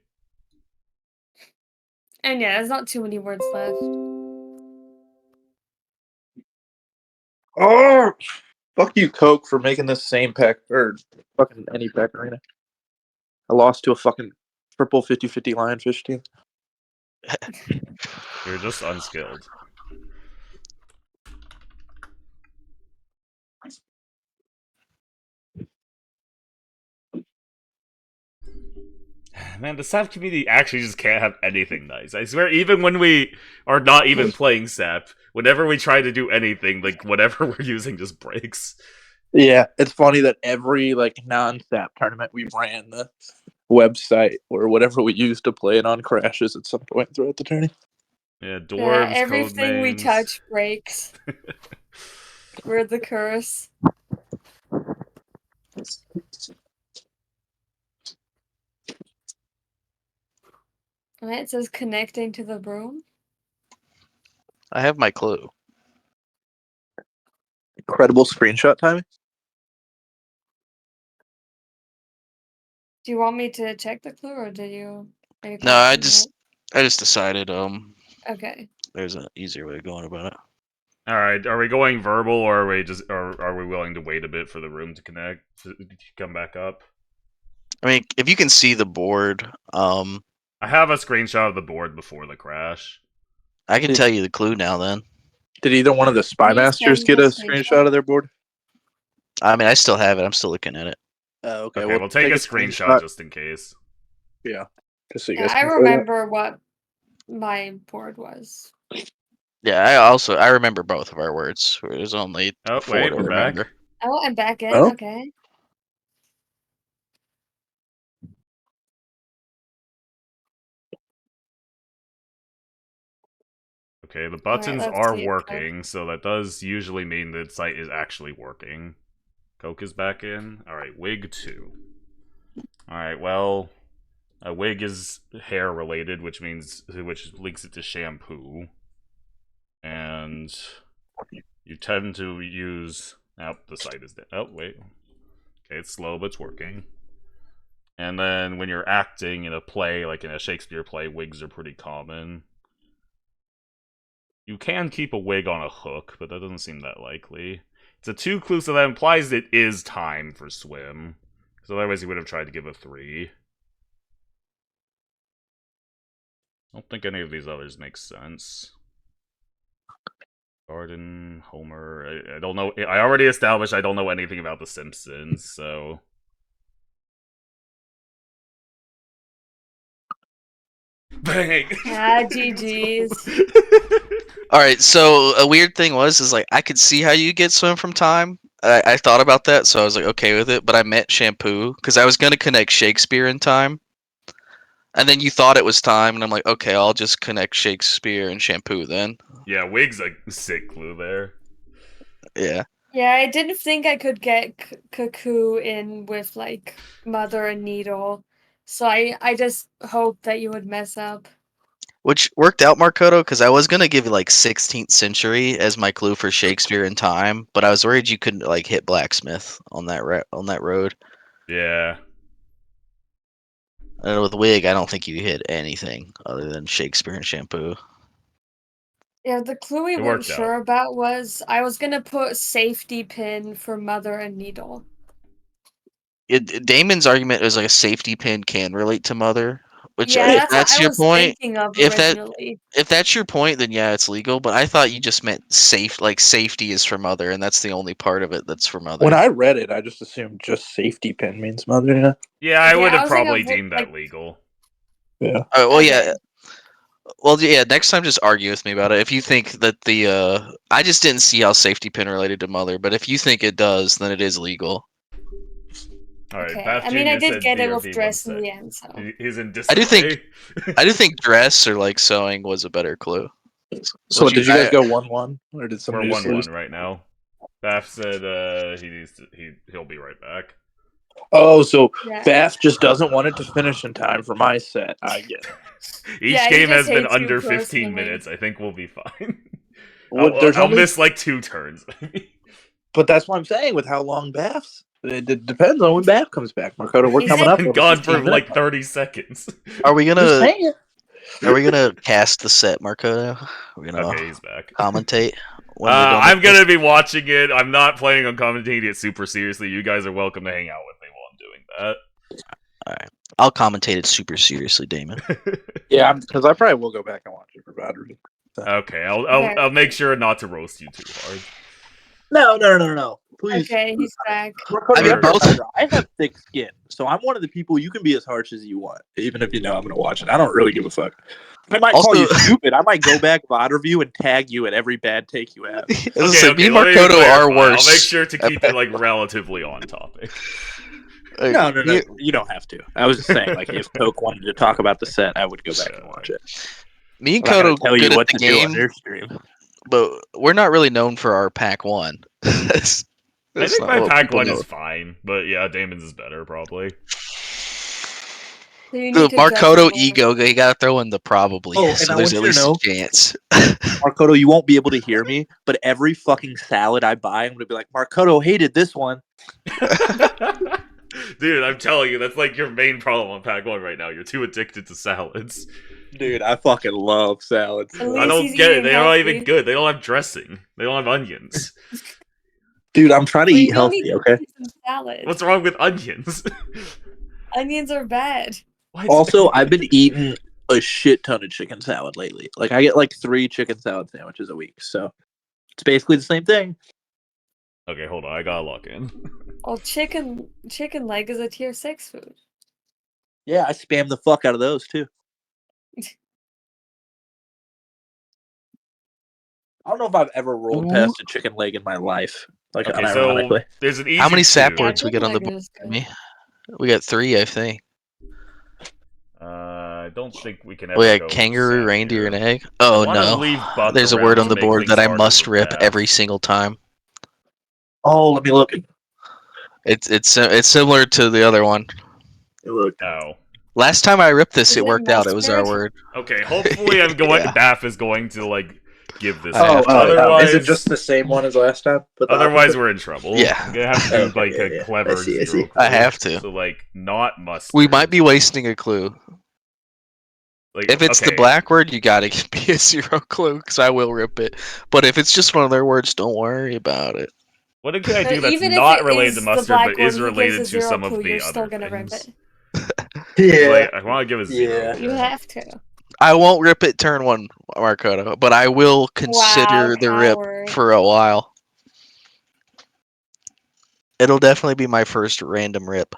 [SPEAKER 4] And yeah, there's not too many words left.
[SPEAKER 1] Oh, fuck you, Coke, for making this same pack or fucking any pack arena. I lost to a fucking triple 50-50 lionfish team.
[SPEAKER 2] You're just unskilled. Man, the SAP community actually just can't have anything nice. I swear, even when we are not even playing SAP, whenever we try to do anything, like whatever we're using just breaks.
[SPEAKER 1] Yeah, it's funny that every like non-SAP tournament we ran the website or whatever we used to play it on crashes at some point throughout the tourney.
[SPEAKER 2] Yeah,
[SPEAKER 4] Yeah,
[SPEAKER 2] dwarves,
[SPEAKER 4] everything we
[SPEAKER 2] Codenames.
[SPEAKER 4] touch breaks. We're the curse. Alright, it says connecting to the broom.
[SPEAKER 3] I have my clue.
[SPEAKER 1] Incredible screenshot timing.
[SPEAKER 4] Do you want me to check the clue, or are you
[SPEAKER 3] No, I
[SPEAKER 4] confident?
[SPEAKER 3] just decided
[SPEAKER 4] Okay.
[SPEAKER 3] there's an easier way of going about it.
[SPEAKER 2] All right, are we going verbal, or are we willing to wait a bit for the room to connect to come back up?
[SPEAKER 3] I mean, if you can see the board,
[SPEAKER 2] I have a screenshot of the board before the crash.
[SPEAKER 3] I can tell you the clue now. Then
[SPEAKER 1] Did either one of the spy
[SPEAKER 4] Can you
[SPEAKER 1] masters
[SPEAKER 4] send
[SPEAKER 1] get
[SPEAKER 4] the
[SPEAKER 1] a screenshot of their board?
[SPEAKER 3] I mean, I still have it. I'm still looking at it.
[SPEAKER 1] Okay,
[SPEAKER 2] Okay,
[SPEAKER 1] well,
[SPEAKER 2] we'll take a screenshot just in case.
[SPEAKER 1] Yeah, just so you
[SPEAKER 4] Yeah,
[SPEAKER 1] guys
[SPEAKER 4] I
[SPEAKER 1] can play
[SPEAKER 4] remember what my board was.
[SPEAKER 3] Yeah, I remember both of our words. There's only
[SPEAKER 2] Oh,
[SPEAKER 3] 4
[SPEAKER 2] wait,
[SPEAKER 3] to
[SPEAKER 2] we're
[SPEAKER 3] remember.
[SPEAKER 2] back.
[SPEAKER 4] Oh, I'm back in.
[SPEAKER 1] Oh.
[SPEAKER 4] Okay.
[SPEAKER 2] Okay, the buttons
[SPEAKER 4] let's
[SPEAKER 2] are
[SPEAKER 4] see it,
[SPEAKER 2] working, so that does usually mean the site is actually working. Coke is back in. Alright, wig 2. Alright, well, a wig is hair related, which links it to shampoo. And you tend to use... Oh, the site is dead. Oh, wait. Okay, it's slow, but it's working. And then when you're acting in a play, like in a Shakespeare play, wigs are pretty common. You can keep a wig on a hook, but that doesn't seem that likely. It's a 2 clue, so that implies it is time for swim. Because otherwise you would have tried to give a 3. I don't think any of these others make sense. Garden, Homer... I don't know... I already established I don't know anything about The Simpsons, so... Bang!
[SPEAKER 4] GG's.
[SPEAKER 3] All right, so a weird thing is like I could see how you get swim from time. I thought about that, so I was like okay with it. But I meant shampoo because I was gonna connect Shakespeare and time, and then you thought it was time, and I'm like okay, I'll just connect Shakespeare and shampoo then.
[SPEAKER 2] Yeah, wig's a sick clue there.
[SPEAKER 3] Yeah.
[SPEAKER 4] Yeah, I didn't think I could get cuckoo in with like mother and needle, so I just hoped that you would mess up.
[SPEAKER 3] Which worked out, Markoto, because I was gonna give you like 16th century as my clue for Shakespeare and time, but I was worried you couldn't like hit blacksmith on that road.
[SPEAKER 2] Yeah.
[SPEAKER 3] And with wig, I don't think you hit anything other than Shakespeare and shampoo.
[SPEAKER 4] Yeah, the clue we
[SPEAKER 2] It
[SPEAKER 4] weren't
[SPEAKER 2] worked
[SPEAKER 4] sure
[SPEAKER 2] out.
[SPEAKER 4] about was I was gonna put safety pin for mother and needle.
[SPEAKER 3] Damon's argument is like a safety pin can relate to mother, which
[SPEAKER 4] Yeah,
[SPEAKER 3] if
[SPEAKER 4] that's what
[SPEAKER 3] that's
[SPEAKER 4] I
[SPEAKER 3] your
[SPEAKER 4] was
[SPEAKER 3] point,
[SPEAKER 4] thinking of
[SPEAKER 3] if
[SPEAKER 4] originally.
[SPEAKER 3] that's your point, then yeah, it's legal. But I thought you just meant safety is for mother, and that's the only part of it that's for mother.
[SPEAKER 1] When I read it, I just assumed just safety pin means mother. Yeah.
[SPEAKER 2] Yeah, I
[SPEAKER 4] Okay,
[SPEAKER 2] would
[SPEAKER 4] I
[SPEAKER 2] have
[SPEAKER 4] was thinking
[SPEAKER 2] probably
[SPEAKER 4] of,
[SPEAKER 2] deemed that
[SPEAKER 4] like-
[SPEAKER 2] legal.
[SPEAKER 1] Yeah.
[SPEAKER 3] Well, yeah.
[SPEAKER 4] Okay.
[SPEAKER 3] Well, yeah. Next time, just argue with me about it. If you think that I just didn't see how safety pin related to mother, but if you think it does, then it is legal.
[SPEAKER 2] Alright,
[SPEAKER 4] Okay.
[SPEAKER 2] Baphjr
[SPEAKER 4] I mean, I did
[SPEAKER 2] said
[SPEAKER 4] get it
[SPEAKER 2] BRB
[SPEAKER 4] with
[SPEAKER 2] one
[SPEAKER 4] dress in
[SPEAKER 2] sec.
[SPEAKER 4] the end, so.
[SPEAKER 2] He's in
[SPEAKER 3] I
[SPEAKER 2] disarray.
[SPEAKER 3] do think- I do think dress or like sewing was a better clue.
[SPEAKER 1] So
[SPEAKER 3] What
[SPEAKER 1] did you guys
[SPEAKER 3] I-
[SPEAKER 1] go 1-1, or did
[SPEAKER 2] We're
[SPEAKER 1] somebody just
[SPEAKER 2] 1-1
[SPEAKER 1] lose?
[SPEAKER 2] right now. Baph said he'll be right back.
[SPEAKER 1] Oh, so
[SPEAKER 4] Yeah.
[SPEAKER 1] Bath just doesn't want it to finish in time for my set. I get it.
[SPEAKER 2] Each
[SPEAKER 4] Yeah, he
[SPEAKER 2] game has
[SPEAKER 4] just
[SPEAKER 2] been
[SPEAKER 4] hates you
[SPEAKER 2] under 15
[SPEAKER 4] personally.
[SPEAKER 2] minutes. I think we'll be fine.
[SPEAKER 1] Well, there's
[SPEAKER 2] I'll
[SPEAKER 1] only,
[SPEAKER 2] miss like 2 turns.
[SPEAKER 1] but that's what I'm saying with how long Bath's. It depends on when Bath comes back. Markoto, we're
[SPEAKER 4] He's
[SPEAKER 1] coming
[SPEAKER 4] been
[SPEAKER 1] up.
[SPEAKER 2] Been
[SPEAKER 1] on
[SPEAKER 2] gone
[SPEAKER 1] 15
[SPEAKER 2] for
[SPEAKER 1] minutes.
[SPEAKER 2] like 30 seconds.
[SPEAKER 3] Are we
[SPEAKER 1] Just
[SPEAKER 3] gonna
[SPEAKER 1] saying.
[SPEAKER 3] cast the set, Markoto? We're gonna
[SPEAKER 2] Okay, he's back.
[SPEAKER 3] commentate when we're done.
[SPEAKER 2] I'm
[SPEAKER 3] with this?
[SPEAKER 2] gonna be watching it. I'm not planning on commentating it super seriously. You guys are welcome to hang out with me while I'm doing that.
[SPEAKER 3] I'll commentate it super seriously, Damon.
[SPEAKER 1] Yeah, because I probably will go back and watch it for Baphjr.
[SPEAKER 2] Okay, I'll
[SPEAKER 4] Okay.
[SPEAKER 2] I'll make sure not to roast you too hard.
[SPEAKER 1] No. Please.
[SPEAKER 4] Okay, he's back.
[SPEAKER 1] Markoto,
[SPEAKER 3] I
[SPEAKER 1] you
[SPEAKER 3] mean,
[SPEAKER 1] have to
[SPEAKER 3] both-
[SPEAKER 1] remember, I have thick skin, so I'm one of the people you can be as harsh as you want, even if you know I'm going to watch it. I don't really give a fuck. I might call
[SPEAKER 3] Also-
[SPEAKER 1] you stupid. I might go back VOD review and tag you at every bad take you have.
[SPEAKER 3] It's like, me and
[SPEAKER 2] let me
[SPEAKER 3] Markoto are
[SPEAKER 2] clarify.
[SPEAKER 3] worse.
[SPEAKER 2] I'll make sure to keep it like relatively on topic.
[SPEAKER 3] Like,
[SPEAKER 1] No.
[SPEAKER 3] me-
[SPEAKER 1] You don't have to. I was just saying, like, if Coke wanted to talk about the set, I would go back and watch it.
[SPEAKER 3] Me and
[SPEAKER 1] I'm not gonna
[SPEAKER 3] Kodo
[SPEAKER 1] tell you
[SPEAKER 3] good
[SPEAKER 1] what
[SPEAKER 3] at
[SPEAKER 1] to
[SPEAKER 3] the
[SPEAKER 1] do on
[SPEAKER 3] game,
[SPEAKER 1] their stream.
[SPEAKER 3] but we're not really known for our pack one.
[SPEAKER 2] I think my pack one is fine, but yeah, Damon's is better probably.
[SPEAKER 4] So you
[SPEAKER 3] The
[SPEAKER 4] need to judge
[SPEAKER 3] Markoto
[SPEAKER 4] him more.
[SPEAKER 3] ego, you gotta throw in the probably,
[SPEAKER 1] Oh, and
[SPEAKER 3] so
[SPEAKER 1] I
[SPEAKER 3] there's
[SPEAKER 1] want
[SPEAKER 3] at
[SPEAKER 1] you to
[SPEAKER 3] least
[SPEAKER 1] know-
[SPEAKER 3] a chance.
[SPEAKER 1] Markoto, you won't be able to hear me, but every fucking salad I buy, I'm going to be like, Markoto hated this one.
[SPEAKER 2] Dude, I'm telling you, that's like your main problem on pack one right now. You're too addicted to salads.
[SPEAKER 1] Dude, I fucking love salads.
[SPEAKER 4] At
[SPEAKER 2] I
[SPEAKER 4] least
[SPEAKER 2] don't
[SPEAKER 4] he's
[SPEAKER 2] get it.
[SPEAKER 4] eating
[SPEAKER 2] They're not
[SPEAKER 4] healthy.
[SPEAKER 2] even good. They don't have dressing. They don't have onions.
[SPEAKER 1] Dude, I'm trying to
[SPEAKER 4] Well,
[SPEAKER 1] eat
[SPEAKER 4] you don't need
[SPEAKER 1] healthy,
[SPEAKER 4] to
[SPEAKER 1] okay?
[SPEAKER 4] eat some salad.
[SPEAKER 2] What's wrong with onions?
[SPEAKER 4] Onions are bad.
[SPEAKER 2] What?
[SPEAKER 1] Also, I've been eating a shit ton of chicken salad lately. Like, I get like 3 chicken salad sandwiches a week, so it's basically the same thing.
[SPEAKER 2] Okay, hold on. I gotta lock in.
[SPEAKER 4] Well, chicken leg is a tier 6 food.
[SPEAKER 1] Yeah, I spam the fuck out of those, too. I don't know if I've ever rolled
[SPEAKER 3] Ooh.
[SPEAKER 1] past a chicken leg in my life. Like,
[SPEAKER 2] Okay, so
[SPEAKER 1] unironically.
[SPEAKER 2] there's an easy
[SPEAKER 3] How many
[SPEAKER 2] two.
[SPEAKER 3] sap
[SPEAKER 4] Yeah,
[SPEAKER 3] words we
[SPEAKER 4] chicken
[SPEAKER 3] get on the
[SPEAKER 4] leg
[SPEAKER 3] board?
[SPEAKER 4] is good.
[SPEAKER 3] Me? We got 3, I think.
[SPEAKER 2] I don't think we can ever
[SPEAKER 3] We
[SPEAKER 2] go
[SPEAKER 3] had
[SPEAKER 2] with
[SPEAKER 3] kangaroo,
[SPEAKER 2] sap
[SPEAKER 3] reindeer,
[SPEAKER 2] here.
[SPEAKER 3] and egg. Oh
[SPEAKER 2] wanna
[SPEAKER 3] no!
[SPEAKER 2] leave buck
[SPEAKER 3] There's a
[SPEAKER 2] around
[SPEAKER 3] word on
[SPEAKER 2] to
[SPEAKER 3] the
[SPEAKER 2] make
[SPEAKER 3] board
[SPEAKER 2] things
[SPEAKER 3] that I
[SPEAKER 2] harder
[SPEAKER 3] must
[SPEAKER 2] for
[SPEAKER 3] rip
[SPEAKER 2] Bath.
[SPEAKER 3] every single time.
[SPEAKER 1] Oh, let me look.
[SPEAKER 3] It's similar to the other one.
[SPEAKER 1] Look.
[SPEAKER 2] Oh.
[SPEAKER 3] Last time I ripped this,
[SPEAKER 4] Is
[SPEAKER 3] it
[SPEAKER 4] it
[SPEAKER 3] worked out. It was our
[SPEAKER 4] mustard?
[SPEAKER 3] word.
[SPEAKER 2] Okay, hopefully I'm going.
[SPEAKER 3] Yeah.
[SPEAKER 2] Bath is going to like give this.
[SPEAKER 3] I
[SPEAKER 2] up.
[SPEAKER 3] have to.
[SPEAKER 2] Otherwise,
[SPEAKER 1] is it just the same one as last time? But the
[SPEAKER 2] otherwise
[SPEAKER 1] opposite?
[SPEAKER 2] we're in trouble.
[SPEAKER 3] Yeah.
[SPEAKER 2] I'm gonna have to do
[SPEAKER 1] Okay,
[SPEAKER 2] like
[SPEAKER 1] yeah,
[SPEAKER 2] a
[SPEAKER 1] yeah.
[SPEAKER 2] clever
[SPEAKER 1] I see.
[SPEAKER 2] zero.
[SPEAKER 3] I
[SPEAKER 2] clue.
[SPEAKER 3] have to.
[SPEAKER 2] So like not mustard.
[SPEAKER 3] We might be wasting a clue.
[SPEAKER 2] Like,
[SPEAKER 3] If it's the
[SPEAKER 2] okay,
[SPEAKER 3] black word, you gotta be a 0 clue, because I will rip it. But if it's just one of their words, don't worry about it.
[SPEAKER 2] what can I
[SPEAKER 4] But
[SPEAKER 2] do that's
[SPEAKER 4] even if
[SPEAKER 2] not
[SPEAKER 4] it
[SPEAKER 2] related
[SPEAKER 4] is
[SPEAKER 2] to
[SPEAKER 4] the
[SPEAKER 2] mustard
[SPEAKER 4] black
[SPEAKER 2] but is
[SPEAKER 4] word, he
[SPEAKER 2] related
[SPEAKER 4] gives a
[SPEAKER 2] to
[SPEAKER 4] 0
[SPEAKER 2] some
[SPEAKER 4] clue,
[SPEAKER 2] of the
[SPEAKER 4] you're
[SPEAKER 2] other
[SPEAKER 4] still gonna rip
[SPEAKER 2] things?
[SPEAKER 4] it.
[SPEAKER 1] Yeah.
[SPEAKER 2] Like, I want to give a 0.
[SPEAKER 1] Yeah.
[SPEAKER 4] You have to.
[SPEAKER 3] I won't rip it turn 1, Markoto, but I will consider the rip
[SPEAKER 4] coward.
[SPEAKER 3] for a while. It'll definitely be my first random rip.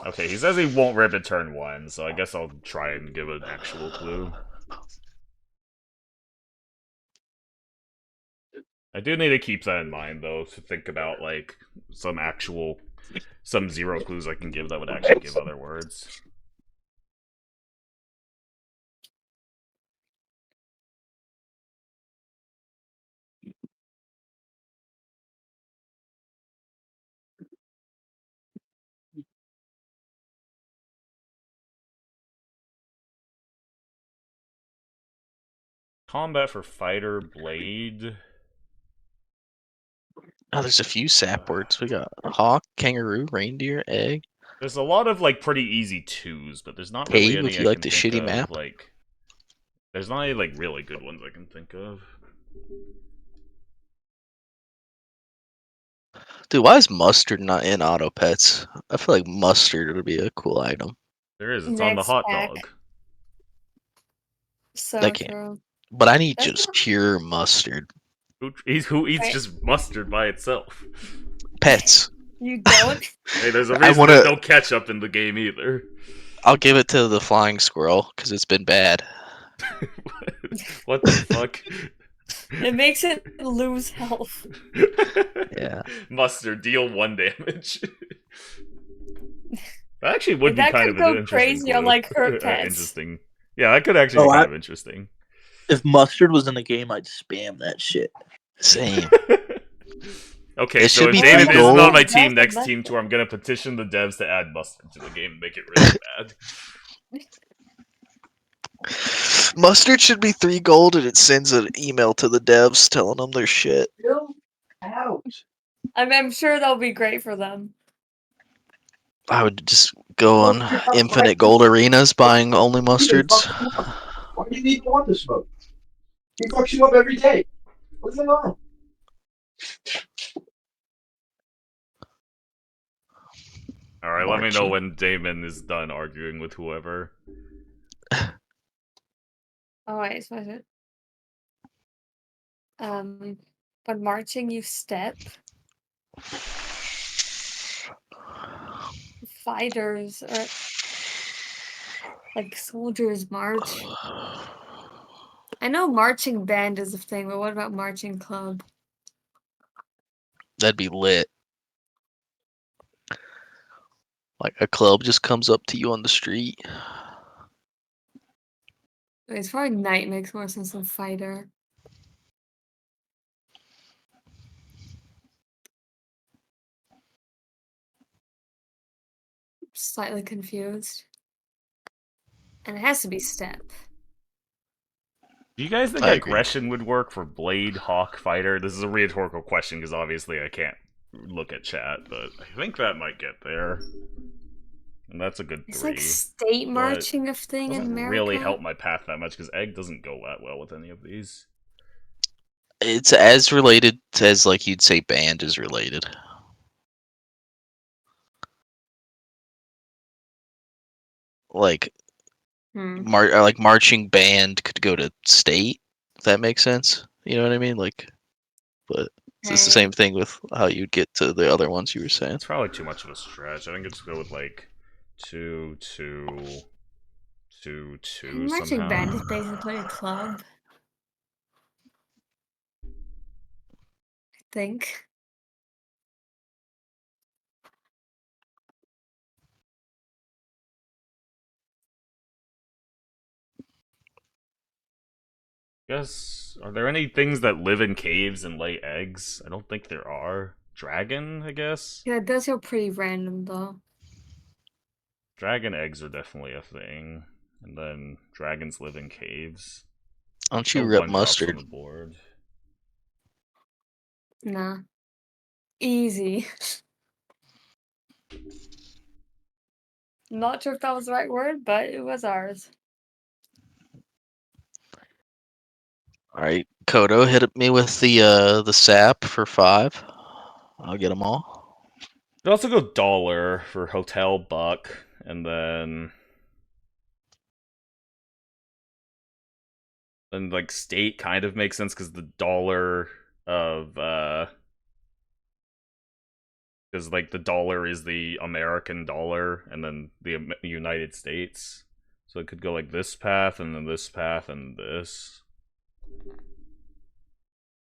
[SPEAKER 2] Okay, he says he won't rip it turn 1, so I guess I'll try and give an actual clue. I do need to keep that in mind, though, to think about, like, some 0 clues I can give that would actually give other words. Combat for fighter, blade.
[SPEAKER 3] Oh, there's a few sap words. We got hawk, kangaroo, reindeer, egg.
[SPEAKER 2] There's a lot of, like, pretty easy 2s, but there's not really
[SPEAKER 3] Cave,
[SPEAKER 2] any
[SPEAKER 3] if
[SPEAKER 2] I
[SPEAKER 3] you like
[SPEAKER 2] can
[SPEAKER 3] the
[SPEAKER 2] think
[SPEAKER 3] shitty
[SPEAKER 2] of,
[SPEAKER 3] map.
[SPEAKER 2] like... There's not any, like, really good ones I can think of.
[SPEAKER 3] Dude, why is mustard not in auto pets? I feel like mustard would be a cool item.
[SPEAKER 2] There is, it's on the
[SPEAKER 4] Next
[SPEAKER 2] hot
[SPEAKER 4] pack.
[SPEAKER 2] dog.
[SPEAKER 4] So
[SPEAKER 3] That can't-
[SPEAKER 4] true.
[SPEAKER 3] But I need
[SPEAKER 4] That's
[SPEAKER 3] just
[SPEAKER 4] not-
[SPEAKER 3] pure mustard.
[SPEAKER 2] Who eats
[SPEAKER 4] Right.
[SPEAKER 2] just mustard by itself?
[SPEAKER 3] Pets.
[SPEAKER 4] You don't?
[SPEAKER 2] Hey, there's a
[SPEAKER 3] I
[SPEAKER 2] reason
[SPEAKER 3] wanna-
[SPEAKER 2] there's no ketchup in the game either.
[SPEAKER 3] I'll give it to the flying squirrel, because it's been bad.
[SPEAKER 2] What the fuck?
[SPEAKER 4] It makes it lose health.
[SPEAKER 3] Yeah.
[SPEAKER 2] Mustard, deal 1 damage. That actually would be
[SPEAKER 4] That
[SPEAKER 2] kind
[SPEAKER 4] could
[SPEAKER 2] of an
[SPEAKER 4] go
[SPEAKER 2] interesting
[SPEAKER 4] crazy on
[SPEAKER 2] clue.
[SPEAKER 4] like her pets.
[SPEAKER 2] Interesting. Yeah, that could actually be kind of interesting.
[SPEAKER 1] If mustard was in the game, I'd spam that shit.
[SPEAKER 3] Same.
[SPEAKER 2] Okay,
[SPEAKER 3] It
[SPEAKER 2] so
[SPEAKER 3] should
[SPEAKER 2] if
[SPEAKER 3] be
[SPEAKER 2] David
[SPEAKER 3] free
[SPEAKER 2] isn't on
[SPEAKER 3] gold.
[SPEAKER 2] my team,
[SPEAKER 4] That's
[SPEAKER 2] next
[SPEAKER 4] a
[SPEAKER 2] team tour, I'm gonna petition the devs to add mustard to the game and make it really bad.
[SPEAKER 3] Mustard should be 3 gold, and it sends an email to the devs telling them their shit.
[SPEAKER 1] Ouch.
[SPEAKER 4] I'm sure that'll be great for them.
[SPEAKER 3] I would just go on infinite gold arenas buying only mustards.
[SPEAKER 1] Why do you even want to smoke? He fucks you up every day. What's going on?
[SPEAKER 2] Alright, let me know
[SPEAKER 3] Marching.
[SPEAKER 2] when Damon is done arguing with whoever.
[SPEAKER 4] Oh wait, so is it? When marching you step. Fighters or like soldiers march. I know marching band is a thing, but what about marching club?
[SPEAKER 3] That'd be lit. Like a club just comes up to you on the street.
[SPEAKER 4] It's probably knight makes more sense than fighter. Slightly confused. And it has to be step.
[SPEAKER 2] Do you guys think
[SPEAKER 3] I agree.
[SPEAKER 2] aggression would work for Blade, Hawk, Fighter? This is a rhetorical question because obviously I can't look at chat, but I think that might get there. And that's a good 3.
[SPEAKER 4] It's like state marching of thing in
[SPEAKER 2] Doesn't
[SPEAKER 4] America.
[SPEAKER 2] really help my path that much because Egg doesn't go that well with any of these.
[SPEAKER 3] It's as related as like you'd say band is related. Like like marching band could go to state. If that makes sense. You know what I mean? Like, but it's the same thing with how you'd get to the other ones you were saying.
[SPEAKER 2] It's probably too much of a stretch. I think it's go with like 2, 2, 2, 2
[SPEAKER 4] Marching
[SPEAKER 2] somehow.
[SPEAKER 4] band is basically a club. I think.
[SPEAKER 2] Guess, are there any things that live in caves and lay eggs? I don't think there are. Dragon, I guess?
[SPEAKER 4] Yeah, it does feel pretty random though.
[SPEAKER 2] Dragon eggs are definitely a thing. And then dragons live in caves.
[SPEAKER 3] Don't you
[SPEAKER 2] No
[SPEAKER 3] rip
[SPEAKER 2] one drops on
[SPEAKER 3] mustard?
[SPEAKER 2] the board.
[SPEAKER 4] Nah. Easy. Not sure if that was the right word, but it was ours.
[SPEAKER 3] All right, Kodo, hit me with the sap for 5. I'll get them all.
[SPEAKER 2] Could also go dollar for hotel, buck, and then like state kind of makes sense because the dollar of because like the dollar is the American dollar and then the United States, so it could go like this path and then this path and this.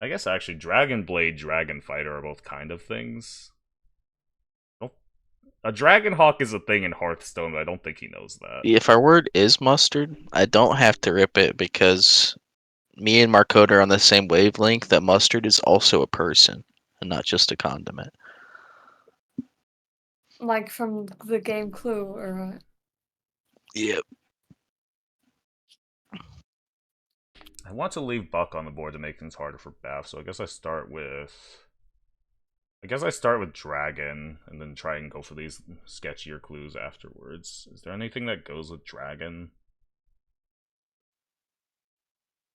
[SPEAKER 2] I guess actually Dragon Blade, Dragon Fighter are both kind of things. A Dragon Hawk is a thing in Hearthstone, but I don't think he knows that.
[SPEAKER 3] If our word is mustard, I don't have to rip it because me and Markoto are on the same wavelength that mustard is also a person and not just a condiment.
[SPEAKER 4] Like from the game Clue or what?
[SPEAKER 3] Yep.
[SPEAKER 2] I want to leave Buck on the board to make things harder for Bath, so I guess I start with Dragon, and then try and go for these sketchier clues afterwards. Is there anything that goes with Dragon?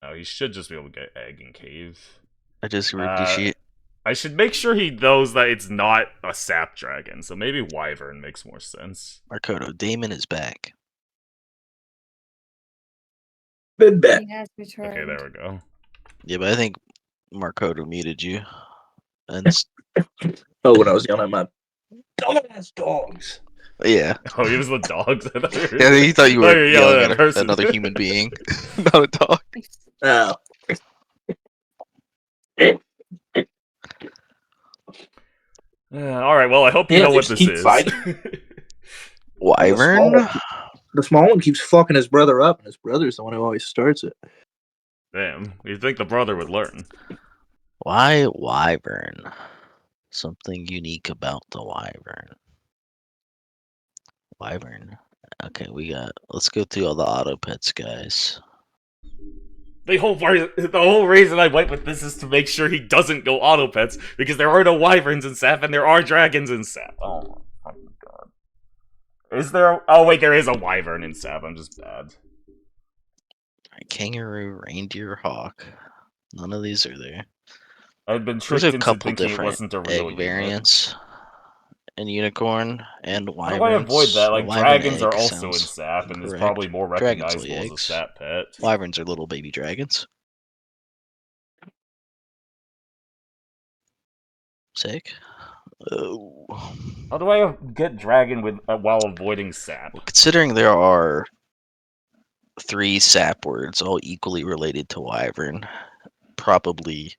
[SPEAKER 2] No, he should just be able to get Egg and Cave.
[SPEAKER 3] I just ripped his sheet.
[SPEAKER 2] I should make sure he knows that it's not a sap dragon, so maybe Wyvern makes more sense.
[SPEAKER 3] Markoto, Damon is back.
[SPEAKER 1] Been back.
[SPEAKER 4] He has returned.
[SPEAKER 2] Okay, there we go.
[SPEAKER 3] Yeah, but I think Markoto muted you. And
[SPEAKER 1] Oh, when I was yelling at my dumbass dogs.
[SPEAKER 3] yeah.
[SPEAKER 2] Oh, he was the dogs.
[SPEAKER 3] Yeah, he thought you were yelling at
[SPEAKER 2] a person.
[SPEAKER 3] another human being, not a dog.
[SPEAKER 1] Oh.
[SPEAKER 2] All right. Well, I hope you
[SPEAKER 1] Yeah,
[SPEAKER 2] know what
[SPEAKER 1] just
[SPEAKER 2] this
[SPEAKER 1] keep
[SPEAKER 2] is.
[SPEAKER 1] fighting.
[SPEAKER 3] Wyvern?
[SPEAKER 1] The small one keeps fucking his brother up, and his brother's the one who always starts it.
[SPEAKER 2] Damn, you'd think the brother would learn.
[SPEAKER 3] Why Wyvern? Something unique about the Wyvern. Wyvern. Okay, let's go through all the auto pets, guys.
[SPEAKER 2] The whole reason I went with this is to make sure he doesn't go auto pets, because there are no wyverns in Sap and there are dragons in Sap. Oh my fucking god. Is there? Oh wait, there is a wyvern in Sap. I'm just bad.
[SPEAKER 3] Kangaroo, reindeer, hawk. None of these are there.
[SPEAKER 2] I've been
[SPEAKER 3] There's
[SPEAKER 2] tricked
[SPEAKER 3] a
[SPEAKER 2] into
[SPEAKER 3] couple
[SPEAKER 2] thinking it
[SPEAKER 3] different
[SPEAKER 2] wasn't a real
[SPEAKER 3] egg
[SPEAKER 2] unit.
[SPEAKER 3] variants. And unicorn and
[SPEAKER 2] How do
[SPEAKER 3] wyverns.
[SPEAKER 2] I avoid that? Like,
[SPEAKER 3] Wyvern
[SPEAKER 2] dragons
[SPEAKER 3] egg
[SPEAKER 2] are also in
[SPEAKER 3] sounds
[SPEAKER 2] Sap, and is
[SPEAKER 3] correct.
[SPEAKER 2] probably more
[SPEAKER 3] Dragons lay
[SPEAKER 2] recognizable as a
[SPEAKER 3] eggs.
[SPEAKER 2] Sap pet.
[SPEAKER 3] Wyverns are little baby dragons. Sick. Oh.
[SPEAKER 2] How do I get dragon with while avoiding Sap?
[SPEAKER 3] Well, considering there are 3 sap words all equally related to wyvern, probably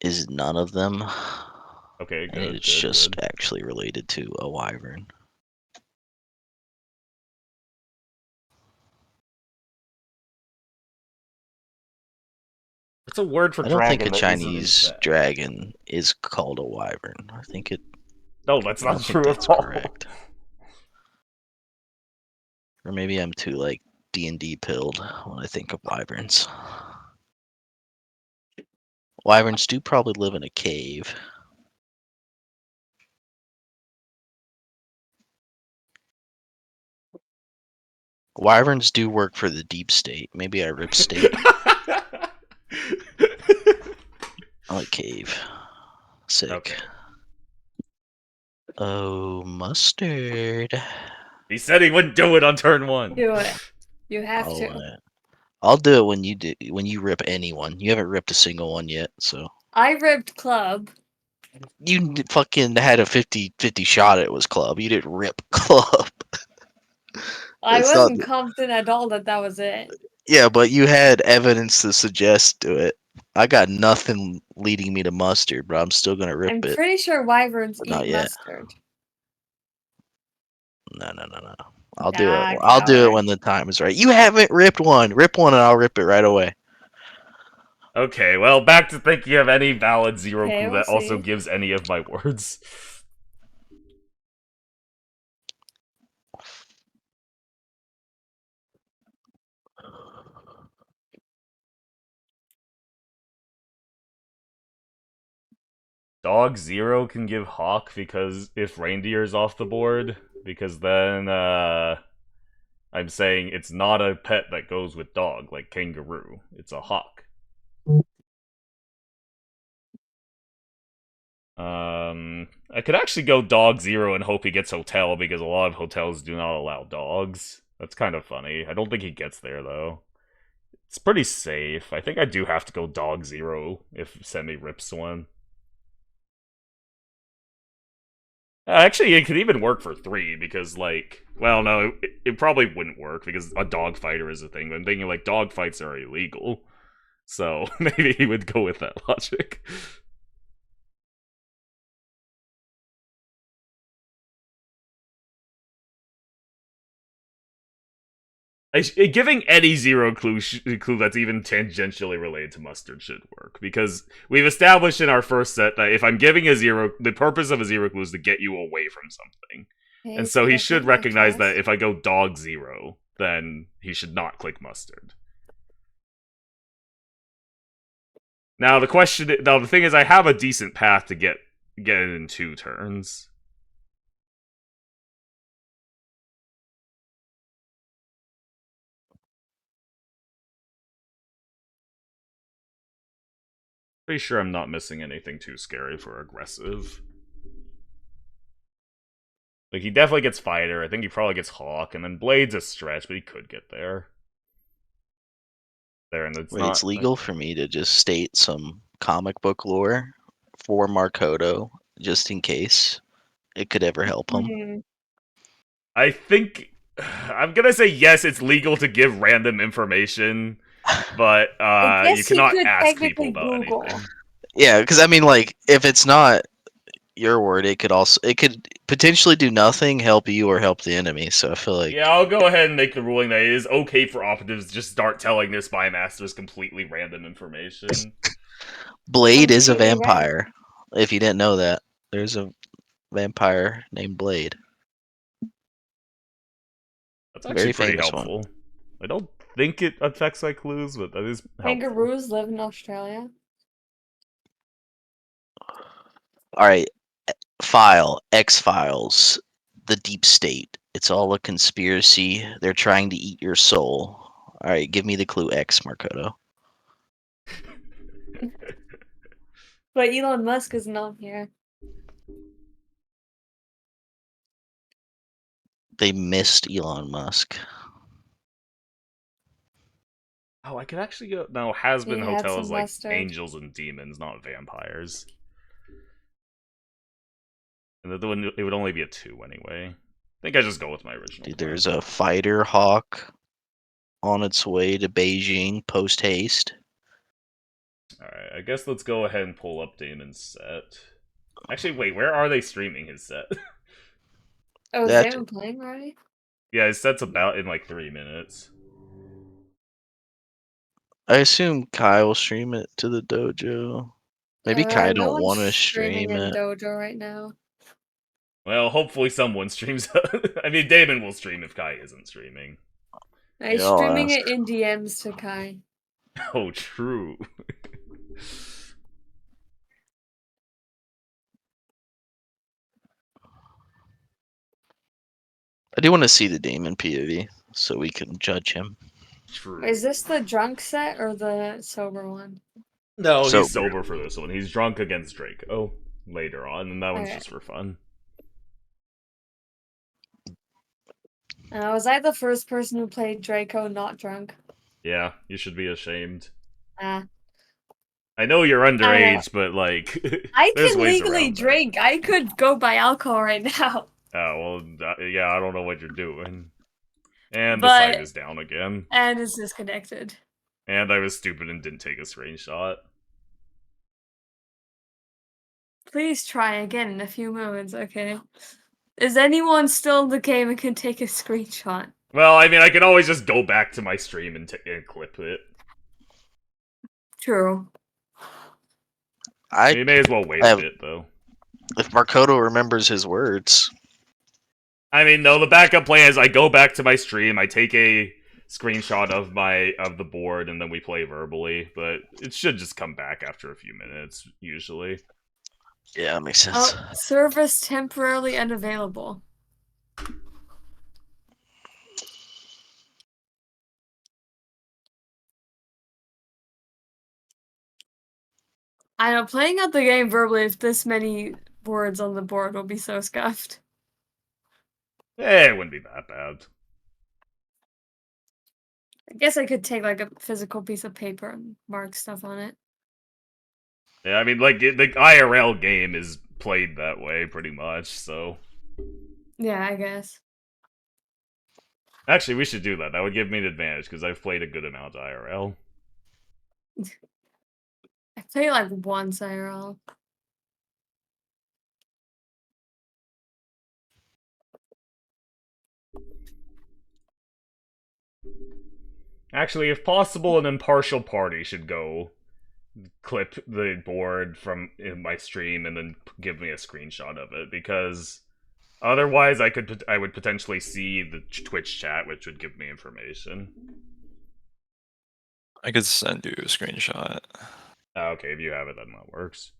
[SPEAKER 3] is none of them.
[SPEAKER 2] Okay,
[SPEAKER 3] And
[SPEAKER 2] good.
[SPEAKER 3] it's just actually related to a wyvern.
[SPEAKER 2] It's a word for
[SPEAKER 3] I don't
[SPEAKER 2] dragon
[SPEAKER 3] think a
[SPEAKER 2] that isn't in
[SPEAKER 3] Chinese
[SPEAKER 2] Sap.
[SPEAKER 3] dragon is called a wyvern. I think it.
[SPEAKER 2] No, that's
[SPEAKER 3] I don't
[SPEAKER 2] not
[SPEAKER 3] think
[SPEAKER 2] true
[SPEAKER 3] that's
[SPEAKER 2] at all.
[SPEAKER 3] correct. Or maybe I'm too like D&D pilled when I think of wyverns. Wyverns do probably live in a cave. Wyverns do work for the deep state. Maybe I rip state. I like cave. Sick.
[SPEAKER 2] Okay.
[SPEAKER 3] Oh, mustard.
[SPEAKER 2] He said he wouldn't do it on turn 1.
[SPEAKER 4] Do it. You have
[SPEAKER 3] I'll,
[SPEAKER 4] to.
[SPEAKER 3] I'll do it when you rip anyone. You haven't ripped a single one yet, so.
[SPEAKER 4] I ripped club.
[SPEAKER 3] You fucking had a 50-50 shot it was club. You didn't rip club.
[SPEAKER 4] I
[SPEAKER 3] It's
[SPEAKER 4] wasn't
[SPEAKER 3] not-
[SPEAKER 4] confident at all that that was it.
[SPEAKER 3] Yeah, but you had evidence to suggest to it. I got nothing leading me to mustard, but I'm still gonna rip
[SPEAKER 4] I'm
[SPEAKER 3] it.
[SPEAKER 4] pretty sure wyverns
[SPEAKER 3] But not
[SPEAKER 4] eat
[SPEAKER 3] yet.
[SPEAKER 4] mustard.
[SPEAKER 3] No. I'll do it.
[SPEAKER 4] Ah,
[SPEAKER 3] I'll do it
[SPEAKER 4] coward.
[SPEAKER 3] when the time is right. You haven't ripped one. Rip one and I'll rip it right away.
[SPEAKER 2] Okay, well, back to thinking of any valid zero
[SPEAKER 4] Okay,
[SPEAKER 2] clue
[SPEAKER 4] we'll
[SPEAKER 2] that also
[SPEAKER 4] see.
[SPEAKER 2] gives any of my words. Dog 0 can give hawk because if reindeer's off the board, because then I'm saying it's not a pet that goes with dog like kangaroo. It's a hawk. I could actually go dog 0 and hope he gets hotel because a lot of hotels do not allow dogs. That's kind of funny. I don't think he gets there though. It's pretty safe. I think I do have to go dog 0 if Semi rips one. Actually, it could even work for 3 because, like, well, no, it probably wouldn't work because a dog fighter is a thing. But I'm thinking, like, dog fights are illegal. So maybe he would go with that logic. Giving any zero clue that's even tangentially related to mustard should work because we've established in our first set that if I'm giving a zero, the purpose of a zero clue is to get you away from something,
[SPEAKER 4] Okay,
[SPEAKER 2] and so he should
[SPEAKER 4] second
[SPEAKER 2] recognize that
[SPEAKER 4] adjust.
[SPEAKER 2] if I go dog 0, then he should not click mustard. Now the thing is, I have a decent path to get it in 2 turns. Pretty sure I'm not missing anything too scary for aggressive. Like, he definitely gets fighter. I think he probably gets hawk, and then blade's a stretch, but he could get there. And it's
[SPEAKER 3] Wait,
[SPEAKER 2] not.
[SPEAKER 3] it's legal for me to just state some comic book lore for Markoto, just in case it could ever help him.
[SPEAKER 4] Hmm.
[SPEAKER 2] I think I'm gonna say yes. It's legal to give random information, but
[SPEAKER 4] I guess
[SPEAKER 2] you cannot
[SPEAKER 4] could
[SPEAKER 2] ask people
[SPEAKER 4] technically
[SPEAKER 2] about
[SPEAKER 4] Google.
[SPEAKER 2] anything.
[SPEAKER 3] Yeah, because I mean, like, if it's not your word, it could potentially do nothing, help you, or help the enemy. So I feel like
[SPEAKER 2] Yeah, I'll go ahead and make the ruling that it is okay for operatives to just start telling their spy masters completely random information.
[SPEAKER 3] Blade is a
[SPEAKER 4] Completely right.
[SPEAKER 3] vampire. If you didn't know that, there's a vampire named Blade.
[SPEAKER 2] That's actually
[SPEAKER 3] Very
[SPEAKER 2] pretty
[SPEAKER 3] famous one.
[SPEAKER 2] helpful. I don't think it affects my clues, but that is helpful.
[SPEAKER 4] Kangaroos live in Australia.
[SPEAKER 3] All right, file X-Files, the Deep State. It's all a conspiracy. They're trying to eat your soul. All right, give me the clue X, Markoto.
[SPEAKER 4] But Elon Musk is not here.
[SPEAKER 3] They missed Elon Musk.
[SPEAKER 2] Oh, I could actually go. No, has-been
[SPEAKER 4] He had
[SPEAKER 2] hotel
[SPEAKER 4] some
[SPEAKER 2] is like
[SPEAKER 4] mustard.
[SPEAKER 2] angels and demons, not vampires. And it would only be a 2 anyway. I think I just go with my original.
[SPEAKER 3] Dude,
[SPEAKER 2] plan.
[SPEAKER 3] there's a fighter hawk on its way to Beijing post haste.
[SPEAKER 2] Alright, I guess let's go ahead and pull up Damon's set. Actually, wait, where are they streaming his set?
[SPEAKER 4] Oh, is
[SPEAKER 3] That-
[SPEAKER 4] Damon playing already?
[SPEAKER 2] Yeah, his set's about in like 3 minutes.
[SPEAKER 3] I assume Kai will stream it to the dojo. Maybe Kai
[SPEAKER 4] No
[SPEAKER 3] don't
[SPEAKER 4] one's
[SPEAKER 3] want to
[SPEAKER 4] streaming
[SPEAKER 3] stream
[SPEAKER 4] in
[SPEAKER 3] it.
[SPEAKER 4] Dojo right now.
[SPEAKER 2] Well, hopefully someone streams. I mean, Damon will stream if Kai isn't streaming.
[SPEAKER 4] I'm
[SPEAKER 3] Yeah, I'll
[SPEAKER 4] streaming
[SPEAKER 3] ask.
[SPEAKER 4] it in DMs to Kai.
[SPEAKER 2] Oh, true.
[SPEAKER 3] I do want to see the Damon POV so we can judge him.
[SPEAKER 2] True.
[SPEAKER 4] Is this the drunk set or the sober one?
[SPEAKER 2] No,
[SPEAKER 3] So-
[SPEAKER 2] he's sober for this one. He's drunk against Draco later on, and that one's
[SPEAKER 4] Okay.
[SPEAKER 2] just for fun.
[SPEAKER 4] Was I the first person who played Draco not drunk?
[SPEAKER 2] Yeah, you should be ashamed.
[SPEAKER 4] Ah.
[SPEAKER 2] I know you're underage, but like,
[SPEAKER 4] I
[SPEAKER 2] there's
[SPEAKER 4] can
[SPEAKER 2] ways
[SPEAKER 4] legally
[SPEAKER 2] around that.
[SPEAKER 4] drink. I could go buy alcohol right now.
[SPEAKER 2] Oh, well, yeah, I don't know what you're doing. And the
[SPEAKER 4] But-
[SPEAKER 2] site is down again.
[SPEAKER 4] And it's disconnected.
[SPEAKER 2] And I was stupid and didn't take a screenshot.
[SPEAKER 4] Please try again in a few moments, okay? Is anyone still in the game and can take a screenshot?
[SPEAKER 2] Well, I mean, I can always just go back to my stream and clip it.
[SPEAKER 4] True.
[SPEAKER 2] You may as well wait a bit, though.
[SPEAKER 3] If Markoto remembers his words.
[SPEAKER 2] I mean, no, the backup plan is I go back to my stream, I take a screenshot of the board, and then we play verbally, but it should just come back after a few minutes, usually.
[SPEAKER 3] Yeah, that makes sense.
[SPEAKER 4] Oh, service temporarily unavailable. I know, playing out the game verbally with this many words on the board will be so scuffed.
[SPEAKER 2] It wouldn't be that bad.
[SPEAKER 4] I guess I could take like a physical piece of paper and mark stuff on it.
[SPEAKER 2] Yeah, I mean, like, the IRL game is played that way, pretty much, so...
[SPEAKER 4] Yeah, I guess.
[SPEAKER 2] Actually, we should do that. That would give me an advantage, because I've played a good amount of IRL.
[SPEAKER 4] I play like once IRL.
[SPEAKER 2] Actually, if possible, an impartial party should go clip the board from in my stream and then give me a screenshot of it, because otherwise I would potentially see the Twitch chat, which would give me information.
[SPEAKER 5] I could send you a screenshot.
[SPEAKER 2] Okay, if you have it, then that works.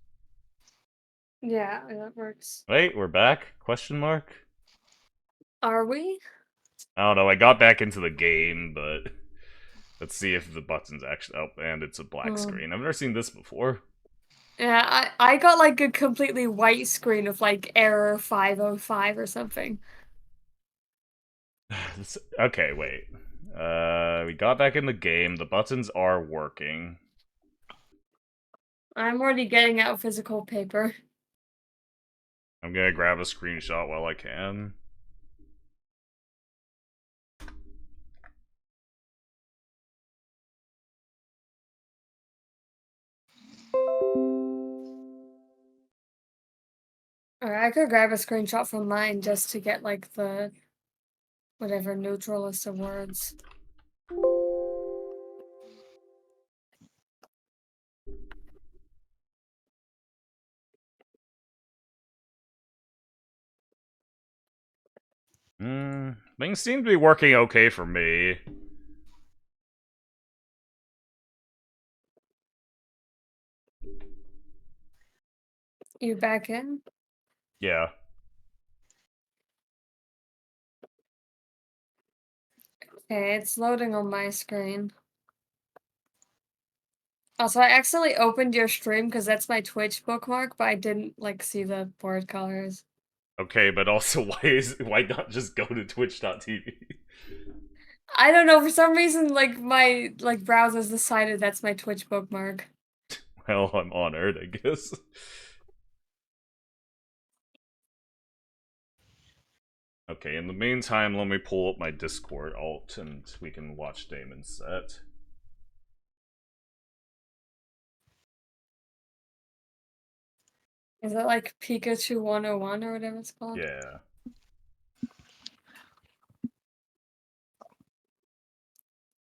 [SPEAKER 4] Yeah, that works.
[SPEAKER 2] Wait, we're back? Question mark?
[SPEAKER 4] Are we?
[SPEAKER 2] I don't know, I got back into the game, but let's see if the button's actually... Oh, and it's a black screen. I've never seen this before.
[SPEAKER 4] Yeah, I got like a completely white screen of like error 505 or something.
[SPEAKER 2] Okay, wait. We got back in the game. The buttons are working.
[SPEAKER 4] I'm already getting out physical paper.
[SPEAKER 2] I'm gonna grab a screenshot while I can.
[SPEAKER 4] I could grab a screenshot from mine just to get like the whatever neutral list of words.
[SPEAKER 2] Things seem to be working okay for me.
[SPEAKER 4] You back in?
[SPEAKER 2] Yeah.
[SPEAKER 4] Okay, it's loading on my screen. Also, I accidentally opened your stream because that's my Twitch bookmark, but I didn't like see the board colors.
[SPEAKER 2] Okay, but also why not just go to twitch.tv?
[SPEAKER 4] I don't know, for some reason like my browser's decided that's my Twitch bookmark.
[SPEAKER 2] Well, I'm honored, I guess. Okay, in the meantime, let me pull up my Discord alt and we can watch Damon's set.
[SPEAKER 4] Is it like Pikachu 101 or whatever it's called?
[SPEAKER 2] Yeah.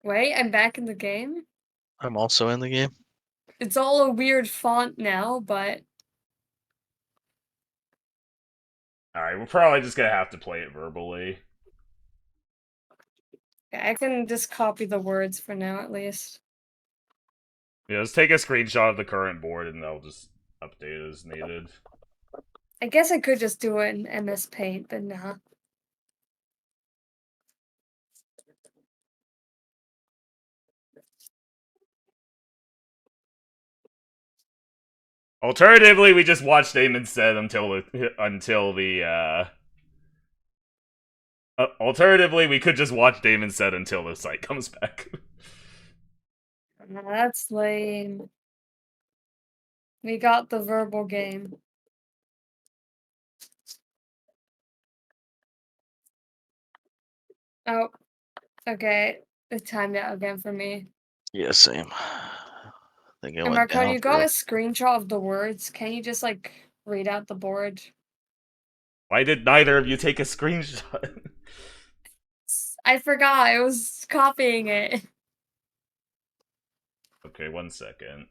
[SPEAKER 4] Wait, I'm back in the game?
[SPEAKER 3] I'm also in the game.
[SPEAKER 4] It's all a weird font now, but
[SPEAKER 2] Alright, we're probably just gonna have to play it verbally.
[SPEAKER 4] yeah, I can just copy the words for now at least.
[SPEAKER 2] Yeah, just take a screenshot of the current board and I'll just update it as needed.
[SPEAKER 4] I guess I could just do it in MS Paint, but nah.
[SPEAKER 2] Alternatively, we just watch Damon's set alternatively, we could just watch Damon's set until the site comes back.
[SPEAKER 4] Nah, that's lame. We got the verbal game. Oh, okay. It timed out again for me.
[SPEAKER 3] Yeah, same. I think it
[SPEAKER 4] And
[SPEAKER 3] went
[SPEAKER 4] Markoto,
[SPEAKER 3] down
[SPEAKER 4] you got
[SPEAKER 3] for
[SPEAKER 4] a screenshot of the words. Can you just like read out the board?
[SPEAKER 2] Why did neither of you take a screenshot?
[SPEAKER 4] I forgot. I was copying it.
[SPEAKER 2] Okay, 1 second.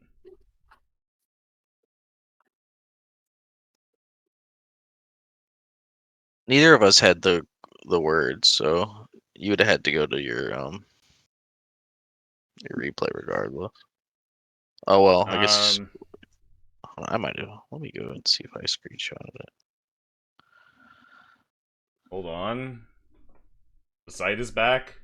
[SPEAKER 3] neither of us had the words, so you would have had to go to your replay regardless. Oh well, I guess I might do. Let me go and see if I screenshotted it.
[SPEAKER 2] Hold on. The site is back.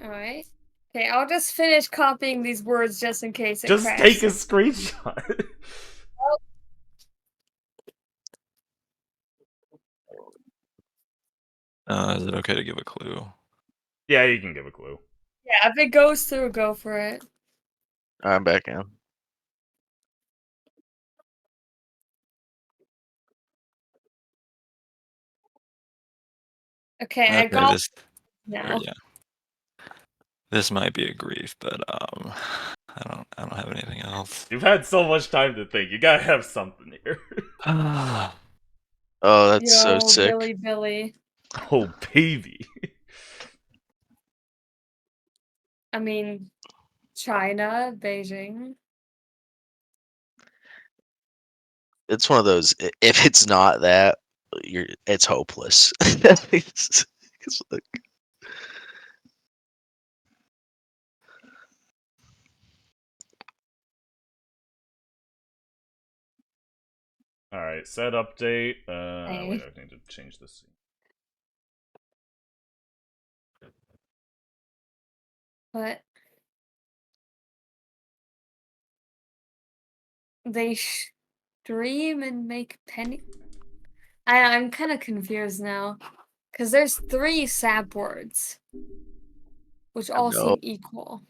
[SPEAKER 4] Alright. Okay, I'll just finish copying these words just in case it
[SPEAKER 2] Just
[SPEAKER 4] crashes.
[SPEAKER 2] take a screenshot.
[SPEAKER 5] Is it okay to give a clue?
[SPEAKER 2] Yeah, you can give a clue.
[SPEAKER 4] Yeah, if it goes through, go for it.
[SPEAKER 3] I'm back in.
[SPEAKER 4] Okay, I
[SPEAKER 5] Okay,
[SPEAKER 4] got
[SPEAKER 5] this
[SPEAKER 4] now.
[SPEAKER 5] yeah. This might be a grief, but I don't have anything else.
[SPEAKER 2] You've had so much time to think. You gotta have something here.
[SPEAKER 3] Oh, that's so
[SPEAKER 4] Yo,
[SPEAKER 3] sick.
[SPEAKER 4] Billy.
[SPEAKER 2] Oh, baby.
[SPEAKER 4] I mean, China, Beijing.
[SPEAKER 3] It's one of those. If it's not that, it's hopeless. Look,
[SPEAKER 2] Alright, set update.
[SPEAKER 4] Hey.
[SPEAKER 2] Wait, I need to change this.
[SPEAKER 4] But they stream and make penny. I'm kind of confused now, because there's 3 sap words, which all
[SPEAKER 3] no.
[SPEAKER 4] seem equal.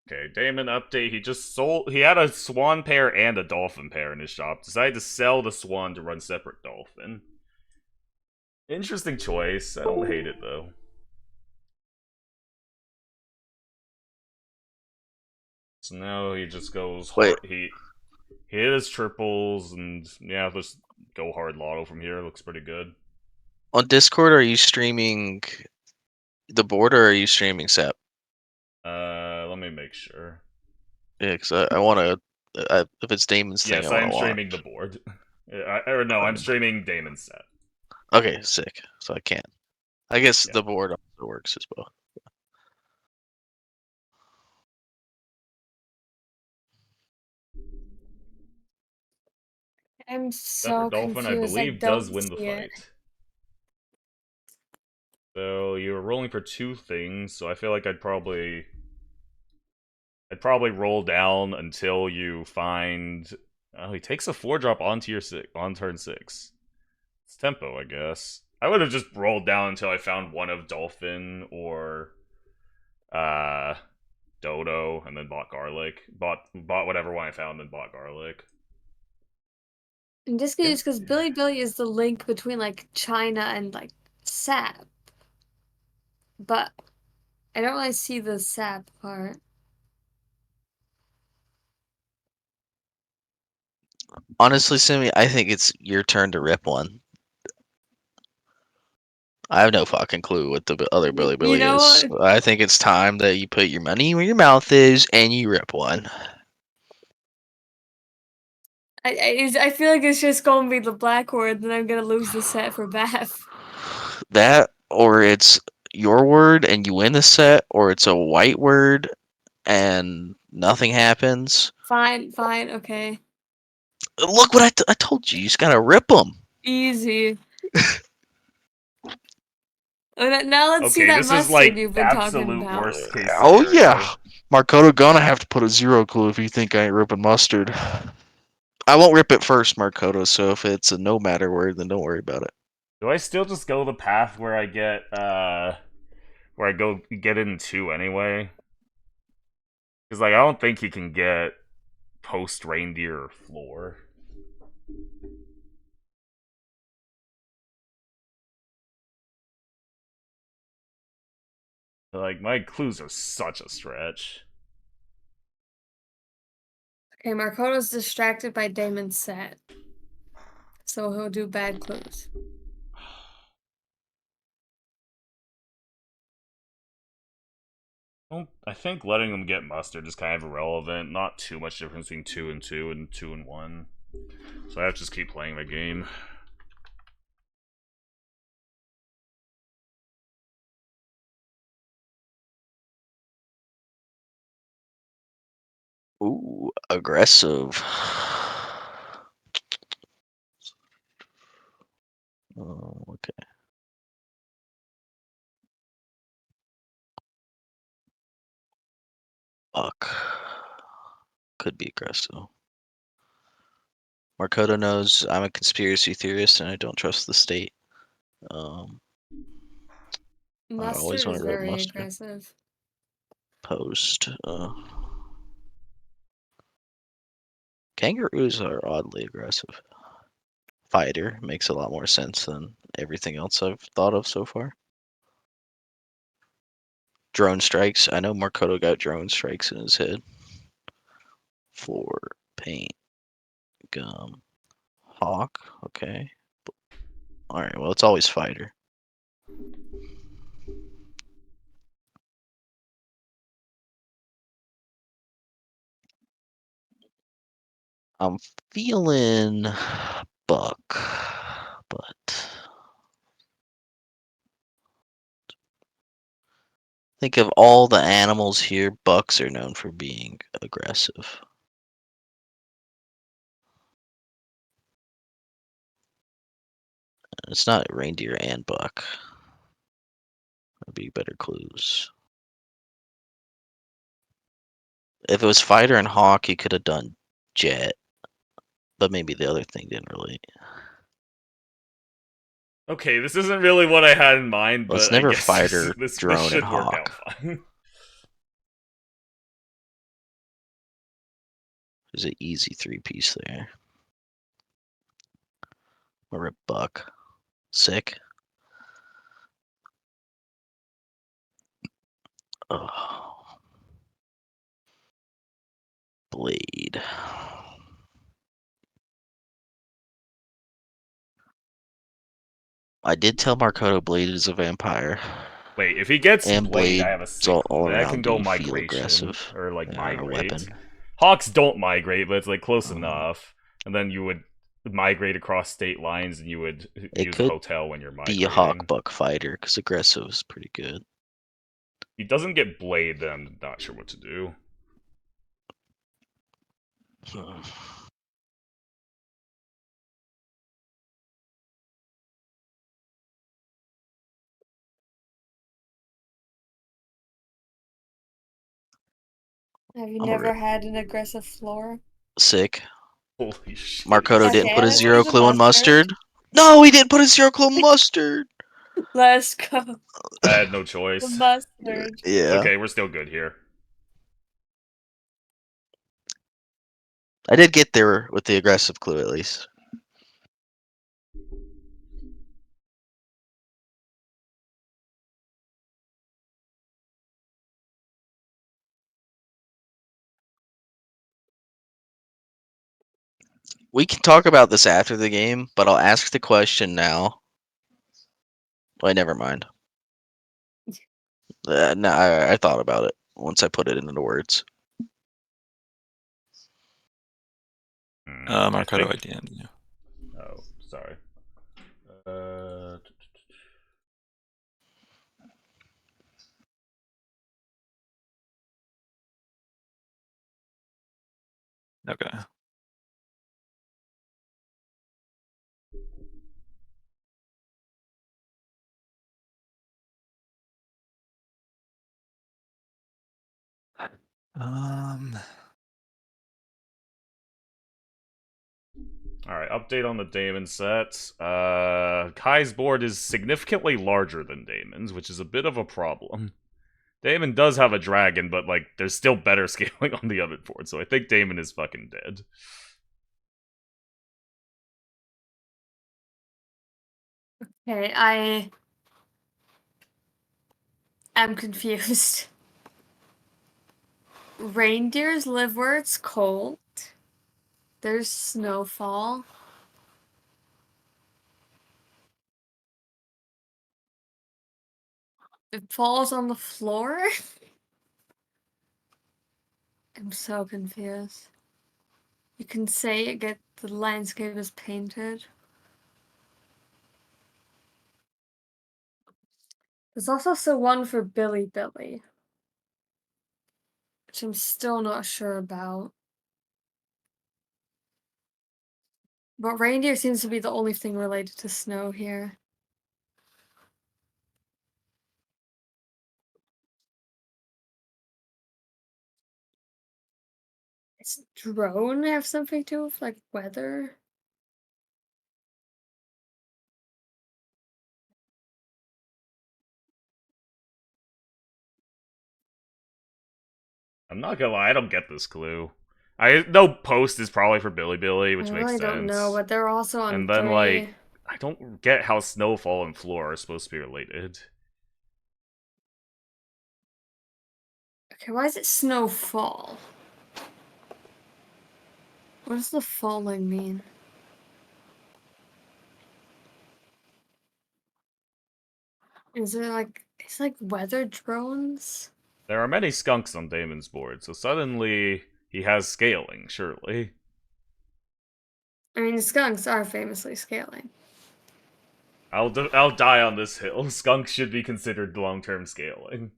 [SPEAKER 2] Okay, Damon update. He had a swan pair and a dolphin pair in his shop. Decided to sell the swan to run separate dolphin. Interesting choice. I don't hate it though. So now he just goes
[SPEAKER 3] Wait.
[SPEAKER 2] hard. He hit his triples, and yeah, let's go hard lotto from here. Looks pretty good.
[SPEAKER 3] On Discord, are you streaming the board or are you streaming SAP?
[SPEAKER 2] Let me make sure.
[SPEAKER 3] Yeah, because I want to. If it's Damon's thing,
[SPEAKER 2] Yes,
[SPEAKER 3] I want
[SPEAKER 2] I'm
[SPEAKER 3] to
[SPEAKER 2] streaming the
[SPEAKER 3] watch.
[SPEAKER 2] board. Or no, I'm streaming Damon's set.
[SPEAKER 3] Okay, sick. So I can't. I guess
[SPEAKER 2] Yeah.
[SPEAKER 3] the board also works as well.
[SPEAKER 4] I'm
[SPEAKER 2] Pepper
[SPEAKER 4] so
[SPEAKER 2] Dolphin, I
[SPEAKER 4] confused. I
[SPEAKER 2] believe, does
[SPEAKER 4] don't
[SPEAKER 2] win the
[SPEAKER 4] see it.
[SPEAKER 2] fight. So you're rolling for 2 things, so I feel like I'd probably roll down until you find. Oh, he takes a 4-drop onto your on turn 6. It's tempo, I guess. I would have just rolled down until I found one of Dolphin or Dodo, and then bought garlic. Bought whatever one I found, then bought garlic.
[SPEAKER 4] I'm just confused because Billy Billy is the link between like China and like SAP, but I don't really see the SAP part.
[SPEAKER 3] Honestly, Simi, I think it's your turn to rip one. I have no fucking clue what the other Billy Billy
[SPEAKER 4] know
[SPEAKER 3] is.
[SPEAKER 4] what?
[SPEAKER 3] I think it's time that you put your money where your mouth is and you rip one.
[SPEAKER 4] I feel like it's just gonna be the black word, then I'm gonna lose the set for Baph.
[SPEAKER 3] That, or it's your word and you win the set, or it's a white word and nothing happens.
[SPEAKER 4] Fine, okay.
[SPEAKER 3] Look what I told you. You just gotta rip them.
[SPEAKER 4] Easy. Now let's see
[SPEAKER 2] Okay,
[SPEAKER 4] that
[SPEAKER 2] this is
[SPEAKER 4] mustard
[SPEAKER 2] like
[SPEAKER 4] you've been talking
[SPEAKER 2] absolute
[SPEAKER 4] about.
[SPEAKER 2] worst case
[SPEAKER 3] Oh
[SPEAKER 2] scenario.
[SPEAKER 3] yeah, Markoto gonna have to put a 0 clue if you think I ain't ripping mustard. I won't rip it first, Markoto. So if it's a no matter word, then don't worry about it.
[SPEAKER 2] Do I still just go the path where I get where I go get in 2 anyway? Because like I don't think he can get post reindeer floor. Like my clues are such a stretch.
[SPEAKER 4] Okay, Markoto's distracted by Damon's set, so he'll do bad clues.
[SPEAKER 2] Well, I think letting him get mustard is kind of irrelevant. Not too much difference between 2 and 2 and 2 and 1. So I have to just keep playing the game.
[SPEAKER 3] Ooh, aggressive. Oh, okay. Fuck. Could be aggressive. Markoto knows I'm a conspiracy theorist and I don't trust the state. I always
[SPEAKER 4] Mustard
[SPEAKER 3] want
[SPEAKER 4] is
[SPEAKER 3] to rip
[SPEAKER 4] very
[SPEAKER 3] mustard.
[SPEAKER 4] aggressive.
[SPEAKER 3] Post. Kangaroos are oddly aggressive. Fighter makes a lot more sense than everything else I've thought of so far. Drone strikes. I know Markoto got drone strikes in his head. Floor, paint, gum, hawk. Okay. Alright, well, it's always fighter. I'm feeling buck, but think of all the animals here, bucks are known for being aggressive. It's not reindeer and buck. That'd be better clues. If it was fighter and hawk, he could have done jet, but maybe the other thing didn't relate.
[SPEAKER 2] Okay, this isn't really what I had in mind,
[SPEAKER 3] Well, it's
[SPEAKER 2] but I
[SPEAKER 3] never
[SPEAKER 2] guess
[SPEAKER 3] fighter,
[SPEAKER 2] this
[SPEAKER 3] drone,
[SPEAKER 2] should
[SPEAKER 3] and
[SPEAKER 2] work
[SPEAKER 3] hawk.
[SPEAKER 2] out fine.
[SPEAKER 3] There's an easy 3-piece there. Or a buck. Sick. Oh. Blade. I did tell Markoto Blade is a vampire.
[SPEAKER 2] Wait, if he gets
[SPEAKER 3] And
[SPEAKER 2] Blade, I
[SPEAKER 3] Blade,
[SPEAKER 2] have a
[SPEAKER 3] so
[SPEAKER 2] sick
[SPEAKER 3] all
[SPEAKER 2] clue. That can
[SPEAKER 3] around
[SPEAKER 2] go
[SPEAKER 3] you feel
[SPEAKER 2] migration
[SPEAKER 3] aggressive.
[SPEAKER 2] or like
[SPEAKER 3] A
[SPEAKER 2] migrate.
[SPEAKER 3] weapon.
[SPEAKER 2] Hawks don't migrate, but it's like close
[SPEAKER 3] Uh-huh.
[SPEAKER 2] enough. And then you would migrate across state lines, and you would
[SPEAKER 3] It
[SPEAKER 2] use
[SPEAKER 3] could
[SPEAKER 2] hotel when you're
[SPEAKER 3] Be
[SPEAKER 2] migrating.
[SPEAKER 3] a hawk buck fighter, because aggressive is pretty good.
[SPEAKER 2] He doesn't get Blade, then I'm not sure what to do.
[SPEAKER 4] Have you
[SPEAKER 3] I'm
[SPEAKER 4] never
[SPEAKER 3] re-
[SPEAKER 4] had an aggressive floor?
[SPEAKER 3] Sick.
[SPEAKER 2] Holy shit.
[SPEAKER 3] Markoto
[SPEAKER 4] Okay,
[SPEAKER 3] didn't put a
[SPEAKER 4] let's
[SPEAKER 3] zero
[SPEAKER 4] use a
[SPEAKER 3] clue in
[SPEAKER 4] mustard.
[SPEAKER 3] mustard. No, he didn't put a zero clue in mustard.
[SPEAKER 4] Let's go.
[SPEAKER 2] I had no
[SPEAKER 4] The
[SPEAKER 2] choice.
[SPEAKER 4] mustard.
[SPEAKER 3] Yeah.
[SPEAKER 2] It's okay, we're still good here.
[SPEAKER 3] I did get there with the aggressive clue at least. We can talk about this after the game, but I'll ask the question now. Wait, never mind. No, I thought about it once I put it into words.
[SPEAKER 5] Markoto, I
[SPEAKER 2] think-
[SPEAKER 5] DM'd you.
[SPEAKER 2] Oh, sorry.
[SPEAKER 5] Okay.
[SPEAKER 2] Alright, update on the Damon set. Kai's board is significantly larger than Damon's, which is a bit of a problem. Damon does have a dragon, but like there's still better scaling on the other board, so I think Damon is fucking dead.
[SPEAKER 4] Okay, I am confused. Reindeers live where it's cold. There's snowfall. It falls on the floor? I'm so confused. You can say the landscape is painted. There's also one for Billy Billy, which I'm still not sure about. But reindeer seems to be the only thing related to snow here. Does drone have something to do with like weather?
[SPEAKER 2] I'm not gonna lie, I don't get this clue. I know post is probably for Billy Billy, which
[SPEAKER 4] I
[SPEAKER 2] makes
[SPEAKER 4] really
[SPEAKER 2] sense.
[SPEAKER 4] don't know, but they're also on
[SPEAKER 2] And then
[SPEAKER 4] 3.
[SPEAKER 2] like I don't get how snowfall and floor are supposed to be related.
[SPEAKER 4] Okay, why is it snowfall? What does the falling mean? Is it like it's like weather drones?
[SPEAKER 2] There are many skunks on Damon's board, so suddenly he has scaling, surely.
[SPEAKER 4] I mean, skunks are famously scaling.
[SPEAKER 2] I'll die on this hill. Skunks should be considered long-term scaling.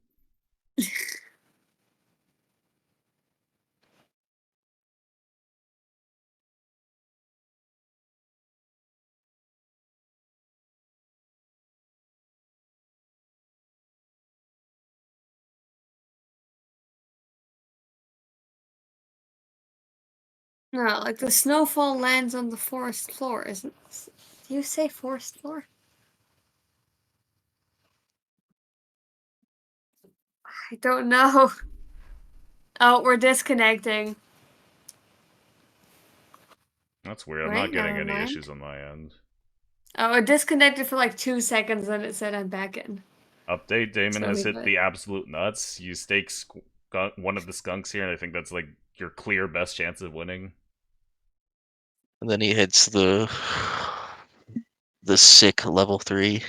[SPEAKER 4] No, like the snowfall lands on the forest floor, isn't? Do you say forest floor? I don't know. Oh, we're disconnecting.
[SPEAKER 2] That's weird. I'm
[SPEAKER 4] Right,
[SPEAKER 2] not getting
[SPEAKER 4] never
[SPEAKER 2] any
[SPEAKER 4] mind.
[SPEAKER 2] issues on my end.
[SPEAKER 4] Oh, it disconnected for like 2 seconds, then it said I'm back in.
[SPEAKER 2] Update: Damon
[SPEAKER 4] So
[SPEAKER 2] has
[SPEAKER 4] we
[SPEAKER 2] hit
[SPEAKER 4] good.
[SPEAKER 2] the absolute nuts. You stake one of the skunks here, and I think that's like your clear best chance of winning.
[SPEAKER 3] And then he hits the sick level 3.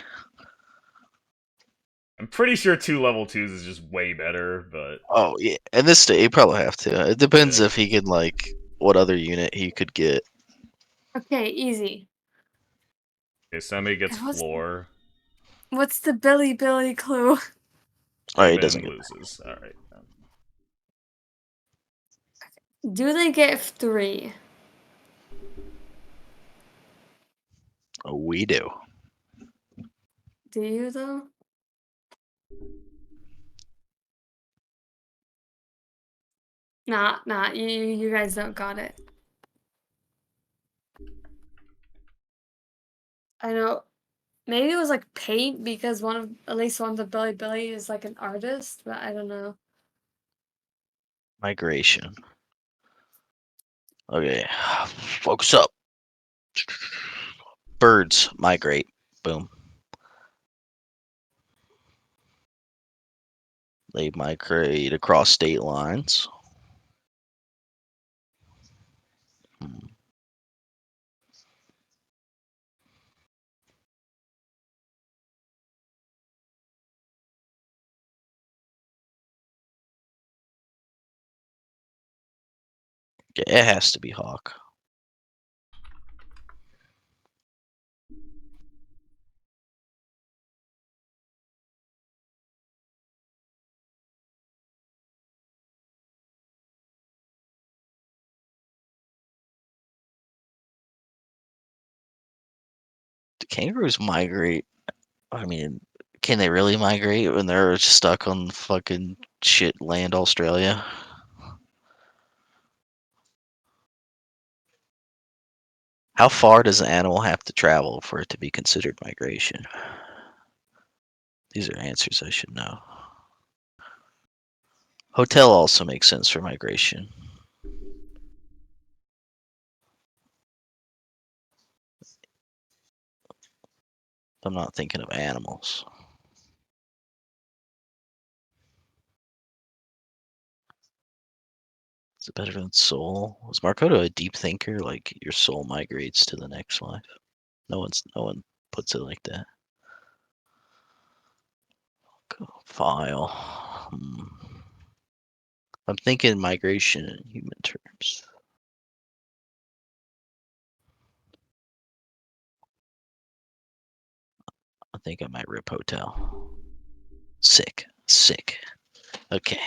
[SPEAKER 2] I'm pretty sure 2 level 2s is just way better, but
[SPEAKER 3] Oh yeah, and this day he probably have to. It depends
[SPEAKER 2] Yeah.
[SPEAKER 3] if he can like what other unit he could get.
[SPEAKER 4] Okay, easy.
[SPEAKER 2] okay, Semi gets
[SPEAKER 4] And
[SPEAKER 2] floor.
[SPEAKER 4] what's the Billy clue?
[SPEAKER 3] Oh, he
[SPEAKER 2] Demon
[SPEAKER 3] doesn't get.
[SPEAKER 2] loses. Alright.
[SPEAKER 4] Do they get 3?
[SPEAKER 3] Oh, we do.
[SPEAKER 4] Do you though? Nah. You guys don't got it. I know. Maybe it was like paint because at least one of the Billy is like an artist, but I don't know.
[SPEAKER 3] Migration. Okay, focus up. Birds migrate. Boom. They migrate across state lines. Okay, it has to be hawk. Do kangaroos migrate? I mean, can they really migrate when they're stuck on fucking shit land Australia? How far does an animal have to travel for it to be considered migration? These are answers I should know. Hotel also makes sense for migration. I'm not thinking of animals. Is it better than soul? Was Markoto a deep thinker? Like your soul migrates to the next life? No one puts it like that. File. I'm thinking migration in human terms. I think I might rip hotel. Sick. Okay.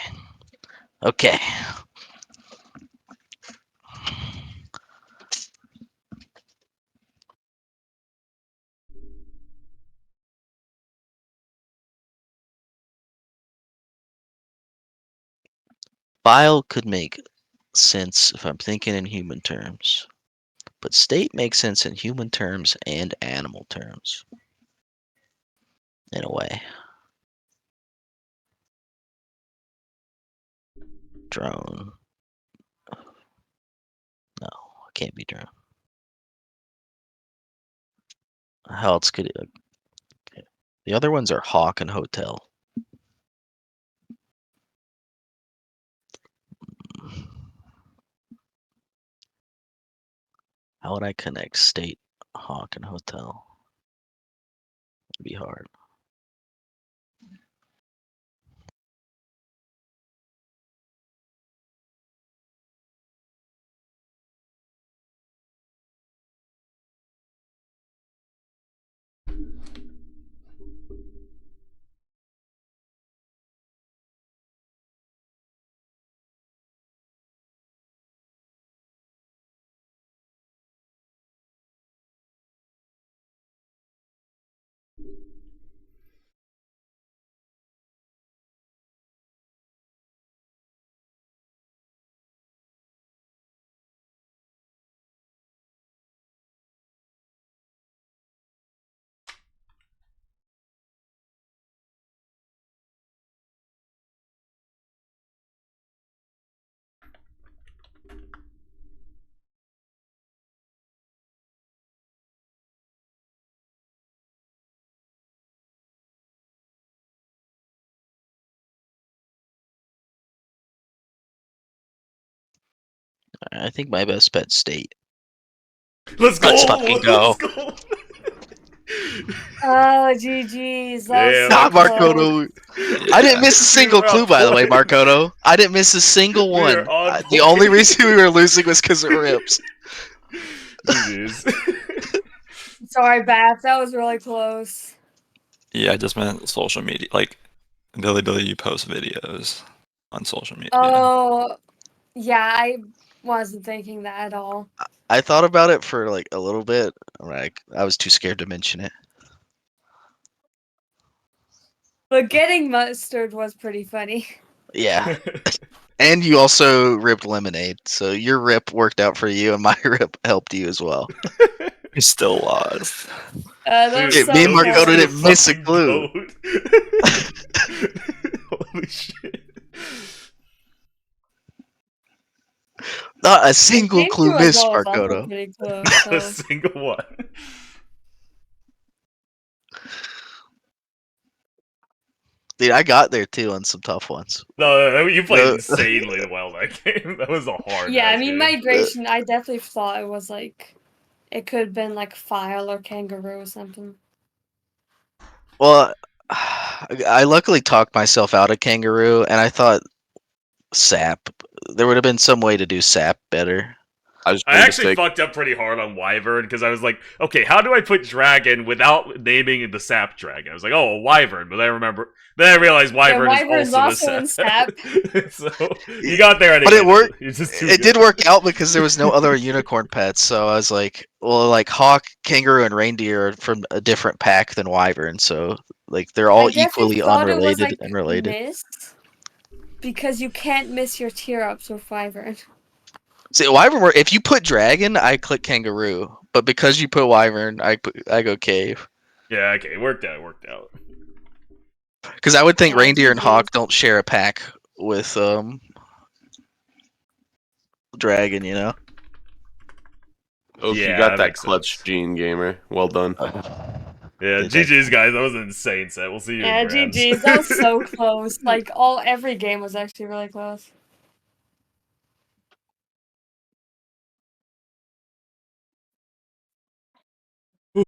[SPEAKER 3] File could make sense if I'm thinking in human terms, but state makes sense in human terms and animal terms. In a way. Drone. No, it can't be drone. How else could it? Okay. The other ones are hawk and hotel. How would I connect state, hawk, and hotel? It'd be hard. I think my best bet's state.
[SPEAKER 2] Let's go!
[SPEAKER 3] Let's fucking go.
[SPEAKER 2] Let's go!
[SPEAKER 4] Oh, GG's. That was
[SPEAKER 2] Damn,
[SPEAKER 4] so
[SPEAKER 3] Ah,
[SPEAKER 4] close.
[SPEAKER 3] Markoto. I didn't miss a single
[SPEAKER 2] We were on
[SPEAKER 3] clue, by the way,
[SPEAKER 2] point.
[SPEAKER 3] Markoto. I didn't miss a single
[SPEAKER 2] We were
[SPEAKER 3] one.
[SPEAKER 2] on
[SPEAKER 3] The
[SPEAKER 2] point.
[SPEAKER 3] only reason we were losing was because of rips.
[SPEAKER 2] GG's.
[SPEAKER 4] Sorry, Bath. That was really close.
[SPEAKER 5] Yeah, I just meant social media, like the ability to post videos on social media.
[SPEAKER 4] Oh, yeah, I wasn't thinking that at all.
[SPEAKER 3] I thought about it for like a little bit. Like I was too scared to mention it.
[SPEAKER 4] But getting mustard was pretty funny.
[SPEAKER 3] Yeah. And you also ripped lemonade, so your rip worked out for you, and my rip helped you as well.
[SPEAKER 5] We still lost.
[SPEAKER 4] That was
[SPEAKER 2] Dude,
[SPEAKER 4] so
[SPEAKER 3] me and Markoto
[SPEAKER 4] close.
[SPEAKER 3] didn't miss a
[SPEAKER 2] fucking
[SPEAKER 3] clue.
[SPEAKER 2] goat. Holy shit.
[SPEAKER 3] Not a
[SPEAKER 4] It
[SPEAKER 3] single
[SPEAKER 4] came
[SPEAKER 3] clue
[SPEAKER 4] to us
[SPEAKER 3] missed,
[SPEAKER 4] all also
[SPEAKER 3] Markoto.
[SPEAKER 4] pretty close.
[SPEAKER 2] Not a
[SPEAKER 4] So.
[SPEAKER 2] single one.
[SPEAKER 3] Dude, I got there too on some tough ones.
[SPEAKER 2] No, you played
[SPEAKER 3] No.
[SPEAKER 2] insanely well that game. That was a hard.
[SPEAKER 4] Yeah, I
[SPEAKER 2] ass
[SPEAKER 4] mean,
[SPEAKER 2] game.
[SPEAKER 4] migration, I definitely thought it was like, it could have been like file or kangaroo or something.
[SPEAKER 3] Well, I luckily talked myself out of kangaroo, and I thought sap. There would have been some way to do sap better.
[SPEAKER 6] I just
[SPEAKER 2] I
[SPEAKER 6] made a
[SPEAKER 2] actually
[SPEAKER 6] mistake.
[SPEAKER 2] fucked up pretty hard on Wyvern because I was like, okay, how do I put dragon without naming the sap dragon? I was like, oh, a Wyvern, but then I realized Wyvern
[SPEAKER 4] Wyvern's
[SPEAKER 2] is
[SPEAKER 4] also
[SPEAKER 2] a
[SPEAKER 4] in
[SPEAKER 2] sap. So you got there anyway.
[SPEAKER 3] But it worked.
[SPEAKER 2] You're just too
[SPEAKER 3] It
[SPEAKER 2] good.
[SPEAKER 3] did work out because there was no other unicorn pets, so I was like, well, like hawk, kangaroo, and reindeer are from a different pack than wyvern, so like they're all
[SPEAKER 4] I definitely
[SPEAKER 3] equally
[SPEAKER 4] thought it was
[SPEAKER 3] unrelated
[SPEAKER 4] like
[SPEAKER 3] and related.
[SPEAKER 4] miss, because you can't miss your tier ups with Wyvern.
[SPEAKER 3] See, wyvern, if you put dragon, I click kangaroo, but because you put wyvern, I go cave.
[SPEAKER 2] Yeah, okay, it worked out.
[SPEAKER 3] Because I would think
[SPEAKER 4] Yeah,
[SPEAKER 3] reindeer and
[SPEAKER 4] GG.
[SPEAKER 3] hawk don't share a pack with dragon, you know.
[SPEAKER 6] Oh,
[SPEAKER 2] Yeah,
[SPEAKER 6] you got
[SPEAKER 2] that
[SPEAKER 6] that
[SPEAKER 2] makes
[SPEAKER 6] clutch
[SPEAKER 2] sense.
[SPEAKER 6] gene gamer. Well done.
[SPEAKER 2] Yeah,
[SPEAKER 3] Did that-
[SPEAKER 2] GG's guys, that was an insane set. We'll see you
[SPEAKER 4] Yeah,
[SPEAKER 2] in Grams.
[SPEAKER 4] GG's. That was so close. Like every game was actually really close.